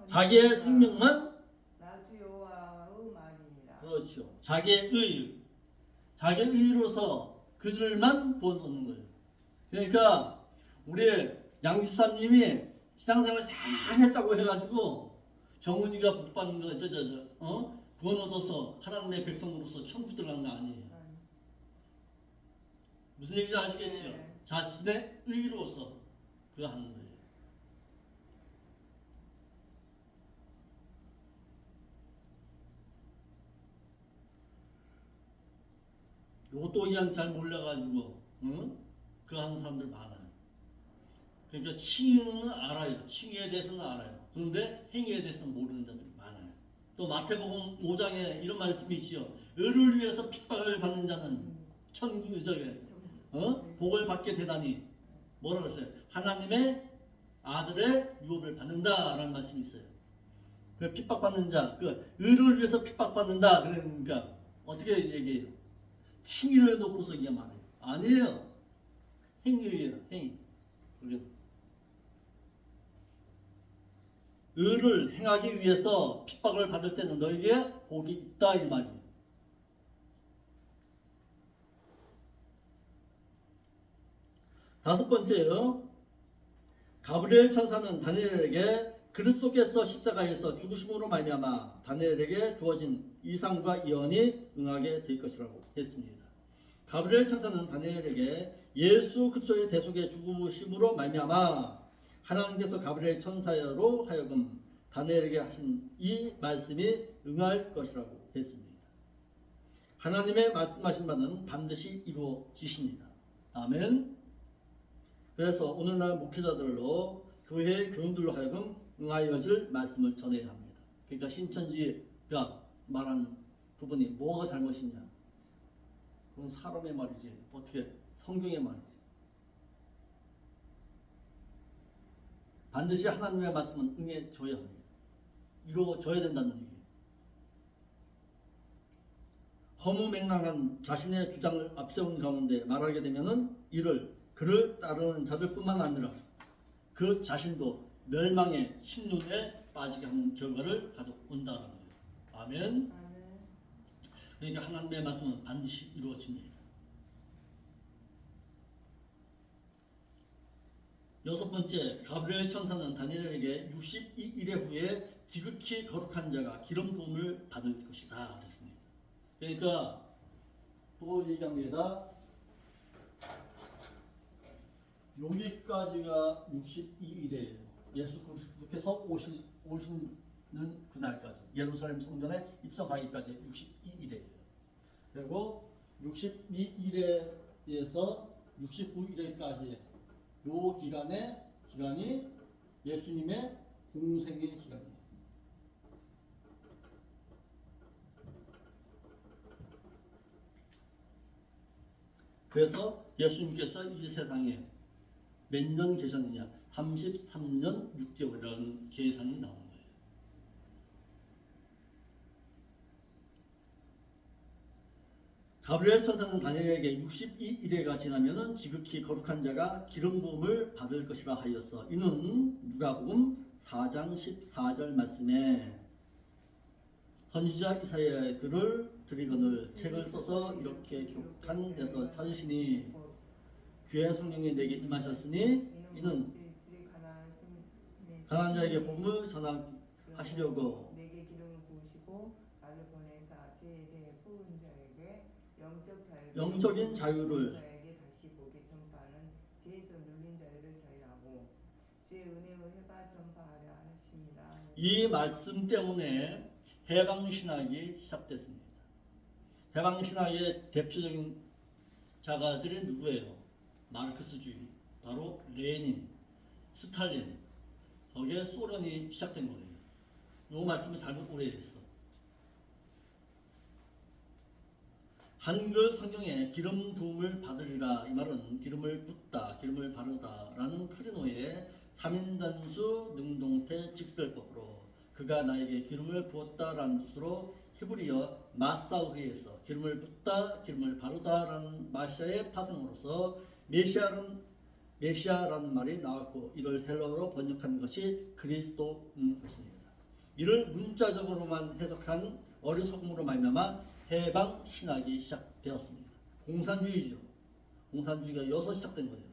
자기의 생명만 나주 여호와의 말이니라. 그렇죠. 자기의 의로서 그들만 구원 얻는 거예요. 그러니까 우리 양 집사님이 신앙생활 잘했다고 해가지고 정은이가 복 받는 거 구원 얻어서 하나님의 백성으로서 천국 들어가는 거 아니에요. 무슨 얘기인지 아시겠죠? 네. 자신의 의로서 그거 하는 거예요. 요것도 그냥 잘 몰라가지고 그거 하는 사람들 많아요. 그러니까 칭의는 알아요. 칭의에 대해서는 알아요. 그런데 행위에 대해서는 모르는 자들이 많아요. 또 마태복음 5장에 이런 말씀이 있지요. 의를 위해서 핍박을 받는 자는 복을 받게 되다니 뭐라 그랬어요? 하나님의 아들의 유업을 받는다라는 말씀이 있어요. 그 핍박받는 자, 그 의를 위해서 핍박받는다 그러니까 어떻게 얘기해요? 칭의를 놓고서 이게 말해요. 아니에요. 행위예요. 행위. 의를 행하기 위해서 핍박을 받을 때는 너에게 복이 있다 이 말이에요. 다섯 번째요. 가브리엘 천사는 다니엘에게 그리스도께서 십자가에서 죽으심으로 말미암아 다니엘에게 주어진 이상과 예언이 응하게 될 것이라고 했습니다. 가브리엘 천사는 다니엘에게 예수 그리스도의 대속의 죽으심으로 말미암아 하나님께서 가브리엘 천사로 하여금 다니엘에게 하신 이 말씀이 응할 것이라고 했습니다. 하나님의 말씀하신 바는 반드시 이루어지십니다. 아멘. 그래서 오늘날 목회자들로 교회 교인들로 하여금 응하여질 말씀을 전해야 합니다. 그러니까 신천지가 말한 부분이 뭐가 잘못이냐? 그건 사람의 말이지 어떻게 성경의 말이지. 반드시 하나님의 말씀은 응해줘야 합니다. 이루어져야 된다는 얘기예요. 허무맹랑한 자신의 주장을 앞세운 가운데 말하게 되면은 이를 그를 따르는 자들뿐만 아니라 그 자신도 멸망의 심륜에 빠지게 하는 결과를 가져온다는 거예요. 아멘. 그러니까 하나님의 말씀은 반드시 이루어집니다. 여섯 번째, 가브리엘 천사는 다니엘에게 62일의 후에 지극히 거룩한 자가 기름 부음을 받을 것이다 그랬습니다. 그러니까 또 얘기합니다. 여기까지가 62일이에요. 예수 그리스도께서 오시는 그날까지 예루살렘 성전에 입성하기까지 62일이에요. 그리고 62일에서 69일에까지 요 기간이 예수님의 공생의 기간이에요. 그래서 예수님께서 이 세상에 몇 년 계셨느냐? 33년 6개월이라는 계산이 나온 거예요. 가브리엘 천사는 다니엘에게 62일회가 지나면은 지극히 거룩한 자가 기름 부음을 받을 것이라 하였어. 이는 누가복음 4장 14절 말씀에 선지자 이사야의 글을 드리거늘 책을 써서 이렇게 기록한 데서 찾으시니 주의 성령이 내게 임하셨으니 이는 가난한 자에게 복음을 전하시려고 내게 기름을 부으시고 나를 보내사 죄에 대해 부은 자에게 영적인 자유를 자에게 다시 보게 전파하는 죄에서 눌린 자유를 자유하고 주의 은혜의 해가 전파하려 하십니다. 이 말씀 때문에 해방신학이 시작됐습니다. 해방신학의 대표적인 자가들이 누구예요? 마르크스주의, 바로 레닌, 스탈린, 거기에 소련이 시작된 거예요. 이 말씀이 잘못 오래됐어. 한글 성경에 기름 부음을 받으리라 이 말은 기름을 붓다, 기름을 바르다 라는 크리노의 3인단수 능동태 직설법으로 그가 나에게 기름을 부었다라는 뜻으로 히브리어 마사흐에서 기름을 붓다, 기름을 바르다라는 마시아의 파생으로서 메시아라는 말이 나왔고 이를 헬라어로 번역한 것이 그리스도인 것입니다. 이를 문자적으로만 해석한 어리석음으로 말미암아 해방 신학이 시작되었습니다. 공산주의죠. 공산주의가 여기서 시작된 거예요.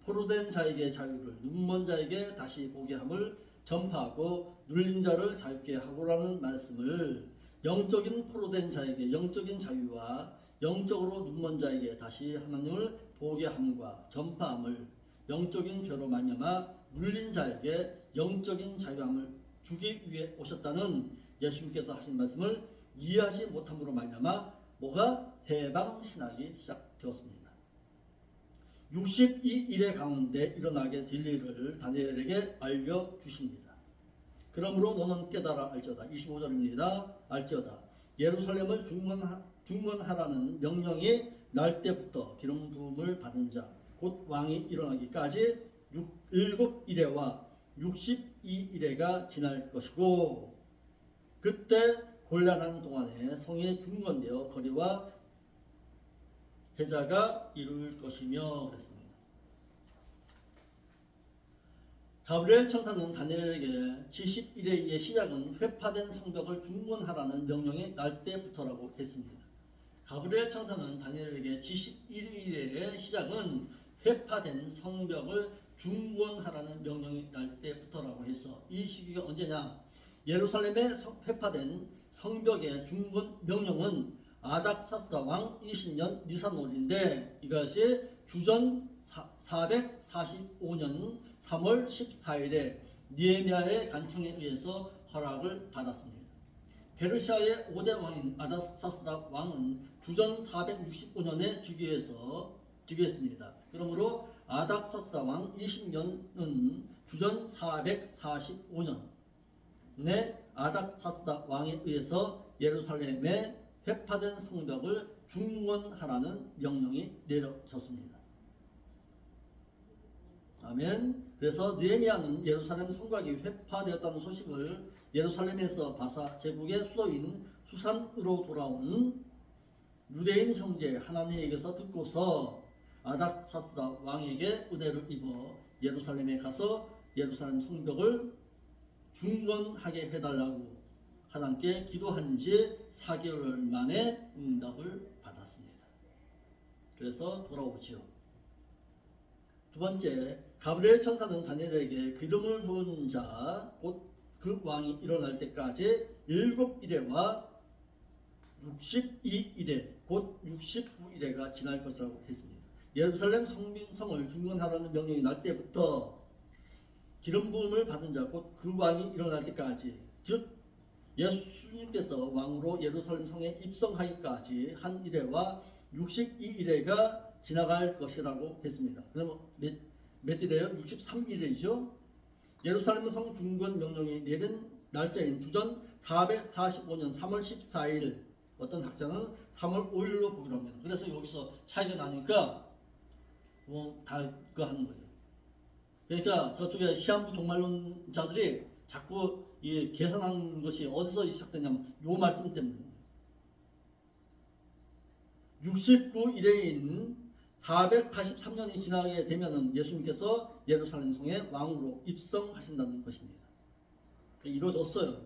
포로된 자에게 자유를, 눈먼 자에게 다시 보게 함을 전파하고 눌린 자를 자유케 하고라는 말씀을 영적인 포로된 자에게 영적인 자유와 영적으로 눈먼 자에게 다시 하나님을 보게 함과 전파함을 영적인 죄로 말미암아 눌린 자에게 영적인 자유함을 주기 위해 오셨다는 예수님께서 하신 말씀을 이해하지 못함으로 말미암아 뭐가 해방 신학이 시작되었습니다. 62일의 가운데 일어나게 될 일을 다니엘에게 알려주십니다. 그러므로 너는 깨달아 알지어다. 25절입니다. 알지어다. 예루살렘을 중건하라는 명령이 날 때부터 기름 부음을 받은 자, 곧 왕이 일어나기까지 7일회와 62일회가 지날 것이고 그때 곤란한 동안에 성이 중건되어 거리와 해자가 이룰 것이며 그랬습니다. 가브리엘 천사는 다니엘에게 71회의 시작은 회파된 성벽을 중건하라는 명령이 날 때부터라고 했습니다. 가브리엘 천사는 다니엘에게 71일의 시작은 회파된 성벽을 중건하라는 명령이 날 때부터라고 해서 이 시기가 언제냐? 예루살렘에 회파된 성벽의 중건 명령은 아닥사스다 왕 20년 니산월인데 이것이 주전 445년 3월 14일에 느헤미야의 간청에 의해서 허락을 받았습니다. 페르시아의 5대 왕인 아닥사스다 왕은 주전 465년에 즉위했습니다. 그러므로 아닥사스다 왕 20년은 주전 445년에 아닥사스다 왕에 의해서 예루살렘에 회파된 성벽을 중건하라는 명령이 내려졌습니다. 아멘. 그래서 느헤미야는 예루살렘 성곽이 회파되었다는 소식을 예루살렘에서 바사 제국의 수도인 수산으로 돌아온 유대인 형제 하나니에게서 듣고서 아닥사스다 왕에게 은혜를 입어 예루살렘에 가서 예루살렘 성벽을 중건하게 해달라고 하나님께 기도한 지 4개월 만에 응답을 받았습니다. 그래서 돌아오지요. 두 번째, 가브리엘 천사는 다니엘에게 기름을 부은 자, 곧 그 왕이 일어날 때까지 7일에와 62일에, 곧 69일에가 지날 것이라고 했습니다. 예루살렘 성을 중건하라는 명령이 날 때부터 기름 부음을 받은 자, 곧 그 왕이 일어날 때까지, 즉 예수님께서 왕으로 예루살렘 성에 입성하기까지 한 일회와 62일회가 지나갈 것이라고 했습니다. 그러면 몇 일이에요? 63일이죠. 예루살렘 성 중건 명령이 내린 날짜인 주전 445년 3월 14일, 어떤 학자는 3월 5일로 보기로 합니다. 그래서 여기서 차이가 나니까 다 그거 하는 거예요. 그러니까 저쪽에 시한부 종말론자들이 자꾸 이 계산한 것이 어디서 시작되냐면 요 말씀 때문이에요. 69일에인 483년이 지나게 되면은 예수님께서 예루살렘 성의 왕으로 입성하신다는 것입니다. 이루어졌어요.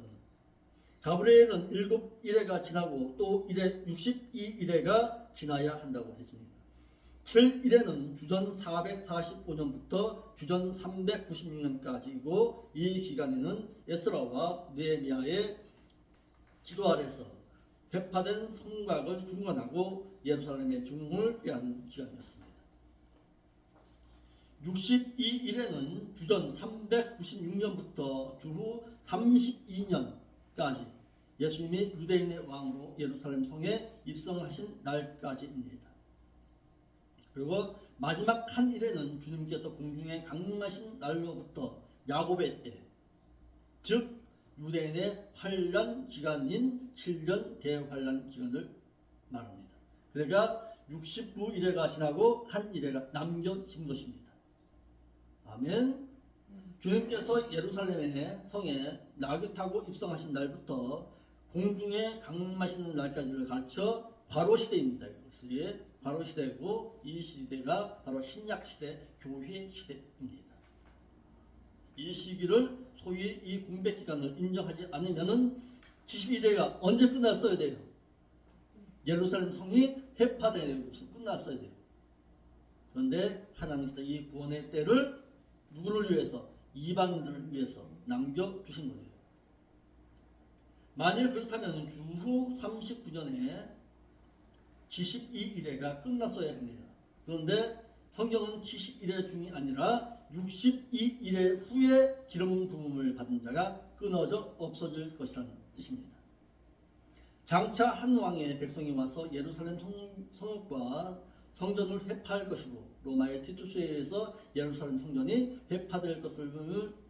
가브리엘은 7일회가 지나고 또 62일회가 지나야 한다고 했습니다. 7일회는 주전 445년부터 주전 396년까지이고 이 기간에는 에스라와 느헤미야의 지도 아래서 회파된 성곽을 중건하고 예루살렘의 중흥을 위한 기간이었습니다. 62일에는 주전 396년부터 주후 32년까지 예수님이 유대인의 왕으로 예루살렘 성에 입성하신 날까지입니다. 그리고 마지막 한 일에는 주님께서 공중에 강림하신 날로부터 야곱의 때, 즉 유대인의 환란 기간인 7년 대환란 기간을 말합니다. 그러니까 69일회가 지나고 한 일회가 남겨진 것입니다. 아멘. 주님께서 예루살렘의 성에 나귀 타고 입성하신 날부터 공중에 강림하시는 날까지를 가르쳐 과로 시대입니다. 이것이 과로 시대고 이 시대가 바로 신약 시대, 교회 시대입니다. 이 시기를 소위 이 공백 기간을 인정하지 않으면은 71회가 언제 끝났어야 돼요? 예루살렘 성이 회파되고 끝났어야 돼요. 그런데 하나님께서 이 구원의 때를 누구를 위해서? 이방인들을 위해서 남겨두신 거예요. 만일 그렇다면 주후 39년에 72일회가 끝났어야 합니다. 그런데 성경은 71회 중이 아니라 62일회 후에 기름 부음을 받은 자가 끊어져 없어질 것이라는 뜻입니다. 장차 한 왕의 백성이 와서 예루살렘 성읍과 성전을 회파할 것이고 로마의 티투스에 의해서 예루살렘 성전이 회파될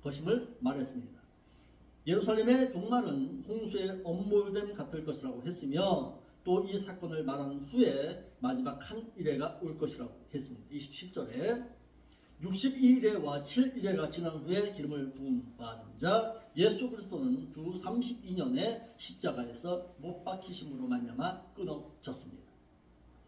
것임을 말했습니다. 예루살렘의 종말은 홍수의 엄몰됨 같을 것이라고 했으며 또 이 사건을 말한 후에 마지막 한 일회가 올 것이라고 했습니다. 27절에 62일회와 7일회가 지난 후에 기름을 부음 받은 자 예수 그리스도는 주 32년에 십자가에서 못 박히심으로 말미암아 끊어졌습니다.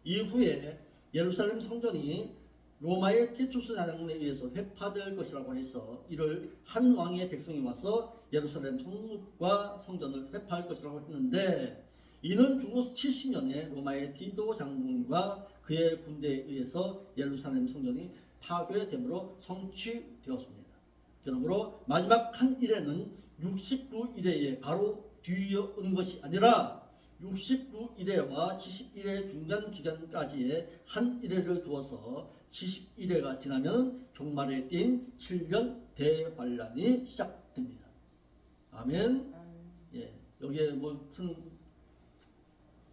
이후에 예루살렘 성전이 로마의 티투스 장군에 의해서 회파될 것이라고 해서 이를 한 왕의 백성이 와서 예루살렘 성읍과 성전을 회파할 것이라고 했는데, 이는 중후 70년에 로마의 디도 장군과 그의 군대에 의해서 예루살렘 성전이 파괴됨으로 성취되었습니다. 그러므로 마지막 한 일에는 69일에 바로 뒤이은 것이 아니라 69일에와 70일의 중간 기간까지의 한 일회를 두어서 70일회가 지나면 종말의 때인 7년 대환란이 시작됩니다. 아멘. 예, 여기에 뭐 큰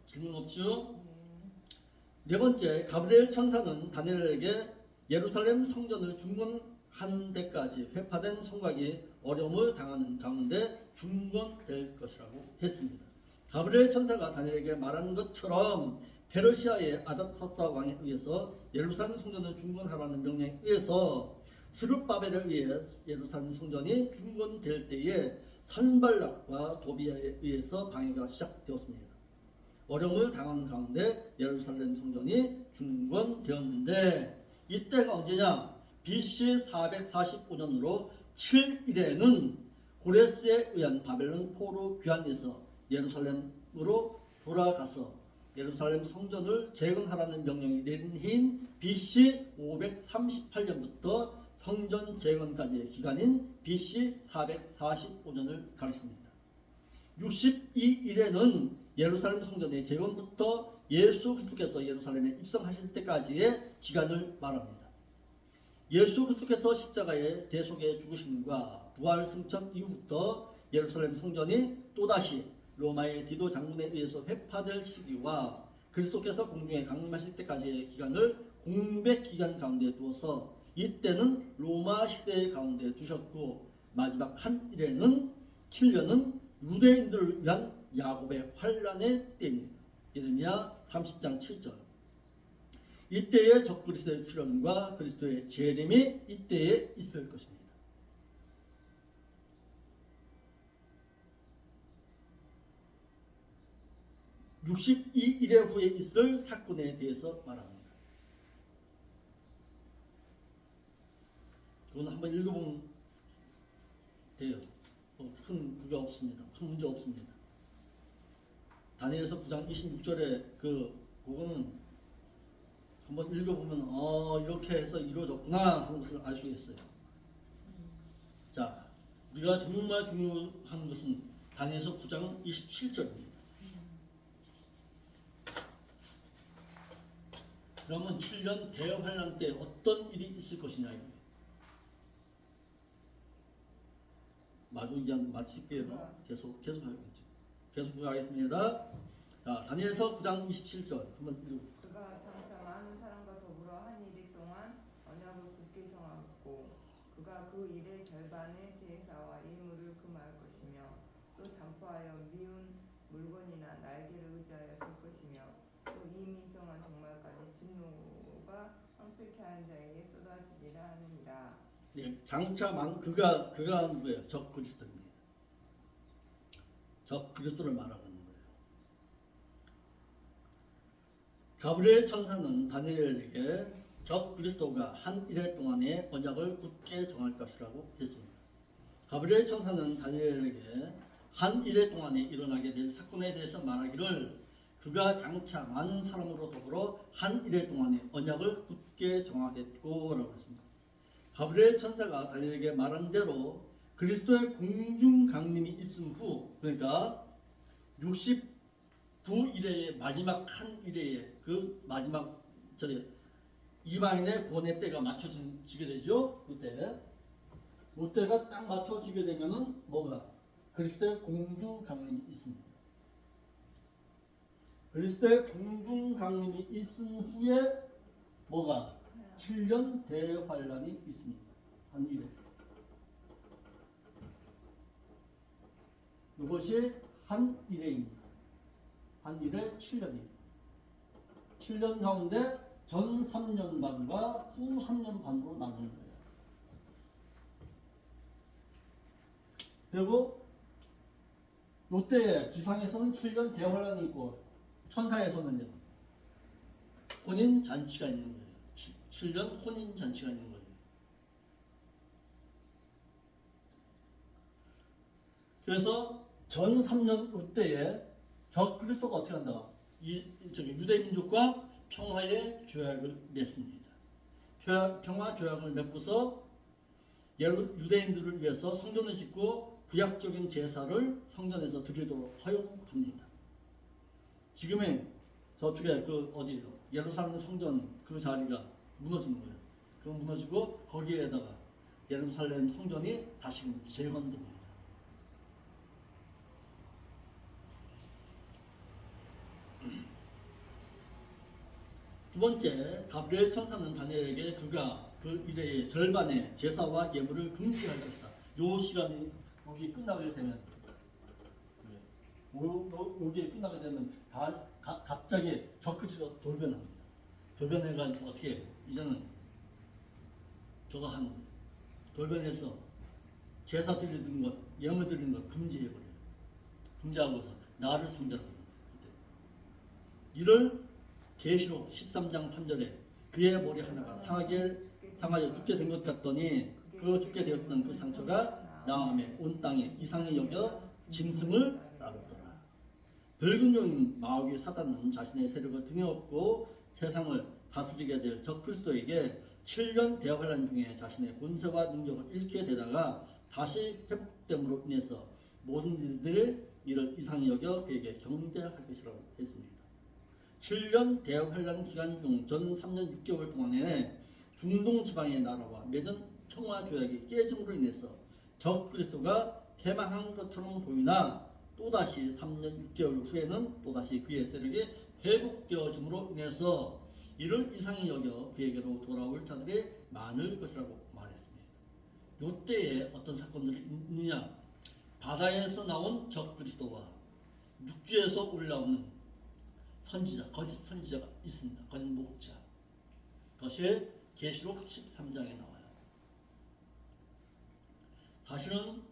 질문 없죠? 네 번째, 가브리엘 천사는 다니엘에게 예루살렘 성전을 중건하는 데까지 회파된 성곽이 어려움을 당하는 가운데 중건될 것이라고 했습니다. 가브리엘 천사가 다니엘에게 말한 것처럼 페르시아의 아닥사스다 왕에 의해서 예루살렘 성전을 중건하라는 명령에 의해서 스룹바벨에 의해 예루살렘 성전이 중건될 때에 산발락과 도비아에 의해서 방해가 시작되었습니다. 어려움을 당하는 가운데 예루살렘 성전이 중건되었는데, 이때가 언제냐? BC 445년으로 7일에는 고레스에 의한 바벨론 포로 귀환에서 예루살렘으로 돌아가서 예루살렘 성전을 재건하라는 명령이 내린 해인 BC 538년부터 성전 재건까지의 기간인 BC 445년을 가리킵니다. 62일에는 예루살렘 성전의 재건부터 예수 그리스도께서 예루살렘에 입성하실 때까지의 기간을 말합니다. 예수 그리스도께서 십자가의 대속의 죽으심과 부활 승천 이후부터 예루살렘 성전이 또다시 로마의 디도 장군에 의해서 회파될 시기와 그리스도께서 공중에 강림하실 때까지의 기간을 공백 기간 가운데 두어서 이때는 로마 시대 가운데 두셨고, 마지막 한 일에는 7년은 유대인들을 위한 야곱의 환란의 때입니다. 예레미야 30장 7절. 이때의 적그리스도의 출현과 그리스도의 재림이 이때에 있을 것입니다. (62일의) 후에 있을 사건에 대해서 말합니다. 이건 한번 읽어보면 돼요. 큰 문제 없습니다. 큰 문제 없습니다. 다니엘서 9장 26절에 그거는 한번 읽어보면 이렇게 해서 이루어졌구나 하는 것을 알 수 있어요. 자, 우리가 정말 중요한 것은 다니엘서 9장 27절입니다. 그러면 7년 대환란 때 어떤 일이 있을 것이냐 이거예요. 마칠게요. 계속 하겠죠. 계속 하겠습니다. 자, 다니엘서 9장 27절 한번 읽어. 그가 장차 많은 사람과 더불어 한 일 동안 언약을 굳게 정하고 그가 그 일의 절반의 제사와 예물을 금할 것이며 또 장포하여 미운 물건이나 날개를 의지하여 쓸 것이며 또 이미 정한 종말까지 진노가 황폐케 하는 자에게 쏟아지리라 하느니라. 예, 장차 그가 누구예요? 적 그리스도입니다. 적 그리스도를 말하고 있는 거예요. 가브리엘 천사는 다니엘에게 적 그리스도가 한 일해 동안의 언약을 굳게 정할 것이라고 했습니다. 가브리엘 천사는 다니엘에게 한 일해 동안에 일어나게 될 사건에 대해서 말하기를 그가 장차 많은 사람으로 더불어 한 일해 동안의 언약을 굳게 정하겠고 라고 했습니다. 가브리엘 천사가 다니엘에게 말한 대로 그리스도의 공중 강림이 있은 후, 그러니까 69일의 마지막 한 일의 그 마지막 이방인의 구원의 때가 맞춰지게 되죠. 그때가 딱 맞춰지게 되면은 뭐가? 그리스도의 공중 강림이 있습니다. 그리스도의 공중 강림이 있은 후에 뭐가? 7년 대환란이 있습니다. 한 일에. 이것이 한 일회입니다. 한 일에 7년이에요. 7년 가운데 전 3년 반과 후 3년 반으로 나누는 거예요. 그리고 이때 지상에서는 7년 대환란이 있고 천상에서는요, 혼인 잔치가 있는 거예요. 7년 혼인 잔치가 있는 거예요. 그래서 전 3년 때에 적 그리스도가 어떻게 한다? 유대 민족과 평화의 조약을 맺습니다. 평화 조약을 맺고서 유대인들을 위해서 성전을 짓고 구약적인 제사를 성전에서 드리도록 허용합니다. 지금의 저쪽에 어디요? 예루살렘 성전 그 자리가 무너지는 거예요. 그 무너지고 거기에다가 예루살렘 성전이 다시금 재건됩니다. 두 번째, 가브리엘 천사는 다니엘에게 그가 그 일의 절반의 제사와 예물을 금지할 것이다. 요 시간이 여기 끝나게 되면 여기 끝나게 되면 갑자기 적그리스도가 돌변합니다. 돌변해가지고 어떻게 해요? 이제는 저거 하는 거예요. 돌변해서 제사 드리는 것, 예물 드리는 것 금지해버려요. 금지하고서 나를 섬겨라고. 이를 계시록 13장 3절에 그의 머리 하나가 상하여 죽게 된 것 같더니 그 죽게 되었던 그 상처가 나음에 온 땅에 이상히 여겨 짐승을 따르더라. 붉은 용인 마귀 사단은 자신의 세력을 등에 업고 세상을 다스리게 될 적그리스도에게 7년 대환란 중에 자신의 권세와 능력을 잃게 되다가 다시 회복됨으로 인해서 모든 이들이 이를 이상히 여겨 그에게 경배할 것이라고 했습니다. 7년 대환란 기간 중 전 3년 6개월 동안에 중동 지방의 나라와 맺은 평화 조약이 깨짐으로 인해서 적그리스도가 패망한 것처럼 보이나 또다시 3년 6개월 후에는 또다시 그의 세력이 회복되어짐으로 인해서 이를 이상히 여겨 그에게로 돌아올 자들이 많을 것이라고 말했습니다. 이때에 어떤 사건들이 있느냐? 바다에서 나온 적그리스도와 육지에서 올라오는 선지자, 거짓 선지자가 있습니다. 거짓 목자. 그것이 계시록 13장에 나와요. 사실은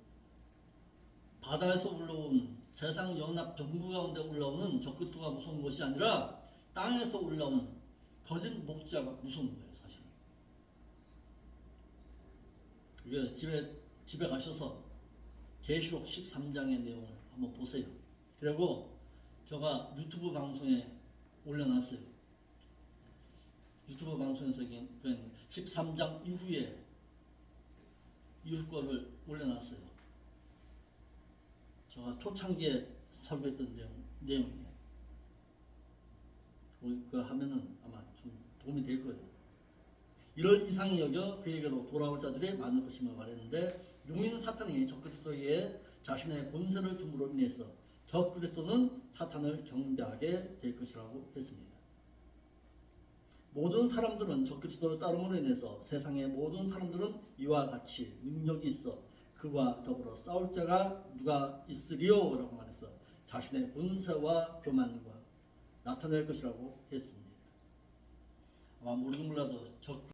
바다에서 올라온 세상 영락 정부 가운데 올라오는 적그리스도가 무서운 것이 아니라 땅에서 올라오는 거짓 목자가 무서운 거예요, 사실은. 이게 집에 가셔서 계시록 13장의 내용을 한번 보세요. 그리고 제가 유튜브 방송에 올려놨어요. 유튜브 방송에서 13장 이후에 이후 거를 올려놨어요. 제가 초창기에 설교했던 내용이에요. 그거 하면은 아마 좀 도움이 될 거예요. 이를 이상히 여겨 그에게로 돌아올 자들이 많을 것임을 말했는데 용인 사탄이 적그리스도에게 자신의 권세를 줌으로 인해서 적그리스도는 사탄을 경배하게 될 것이라고 했습니다. 모든 사람들은 적그리스도를 따름으로 인해서 세상의 모든 사람들은 이와 같이 능력이 있어 그와 더불어 싸울 자가 누가 있으리요? 라고 말해서 자신의 권세와 교만과 나타낼 것이라고 했습니다. 아마 모르긴 몰라도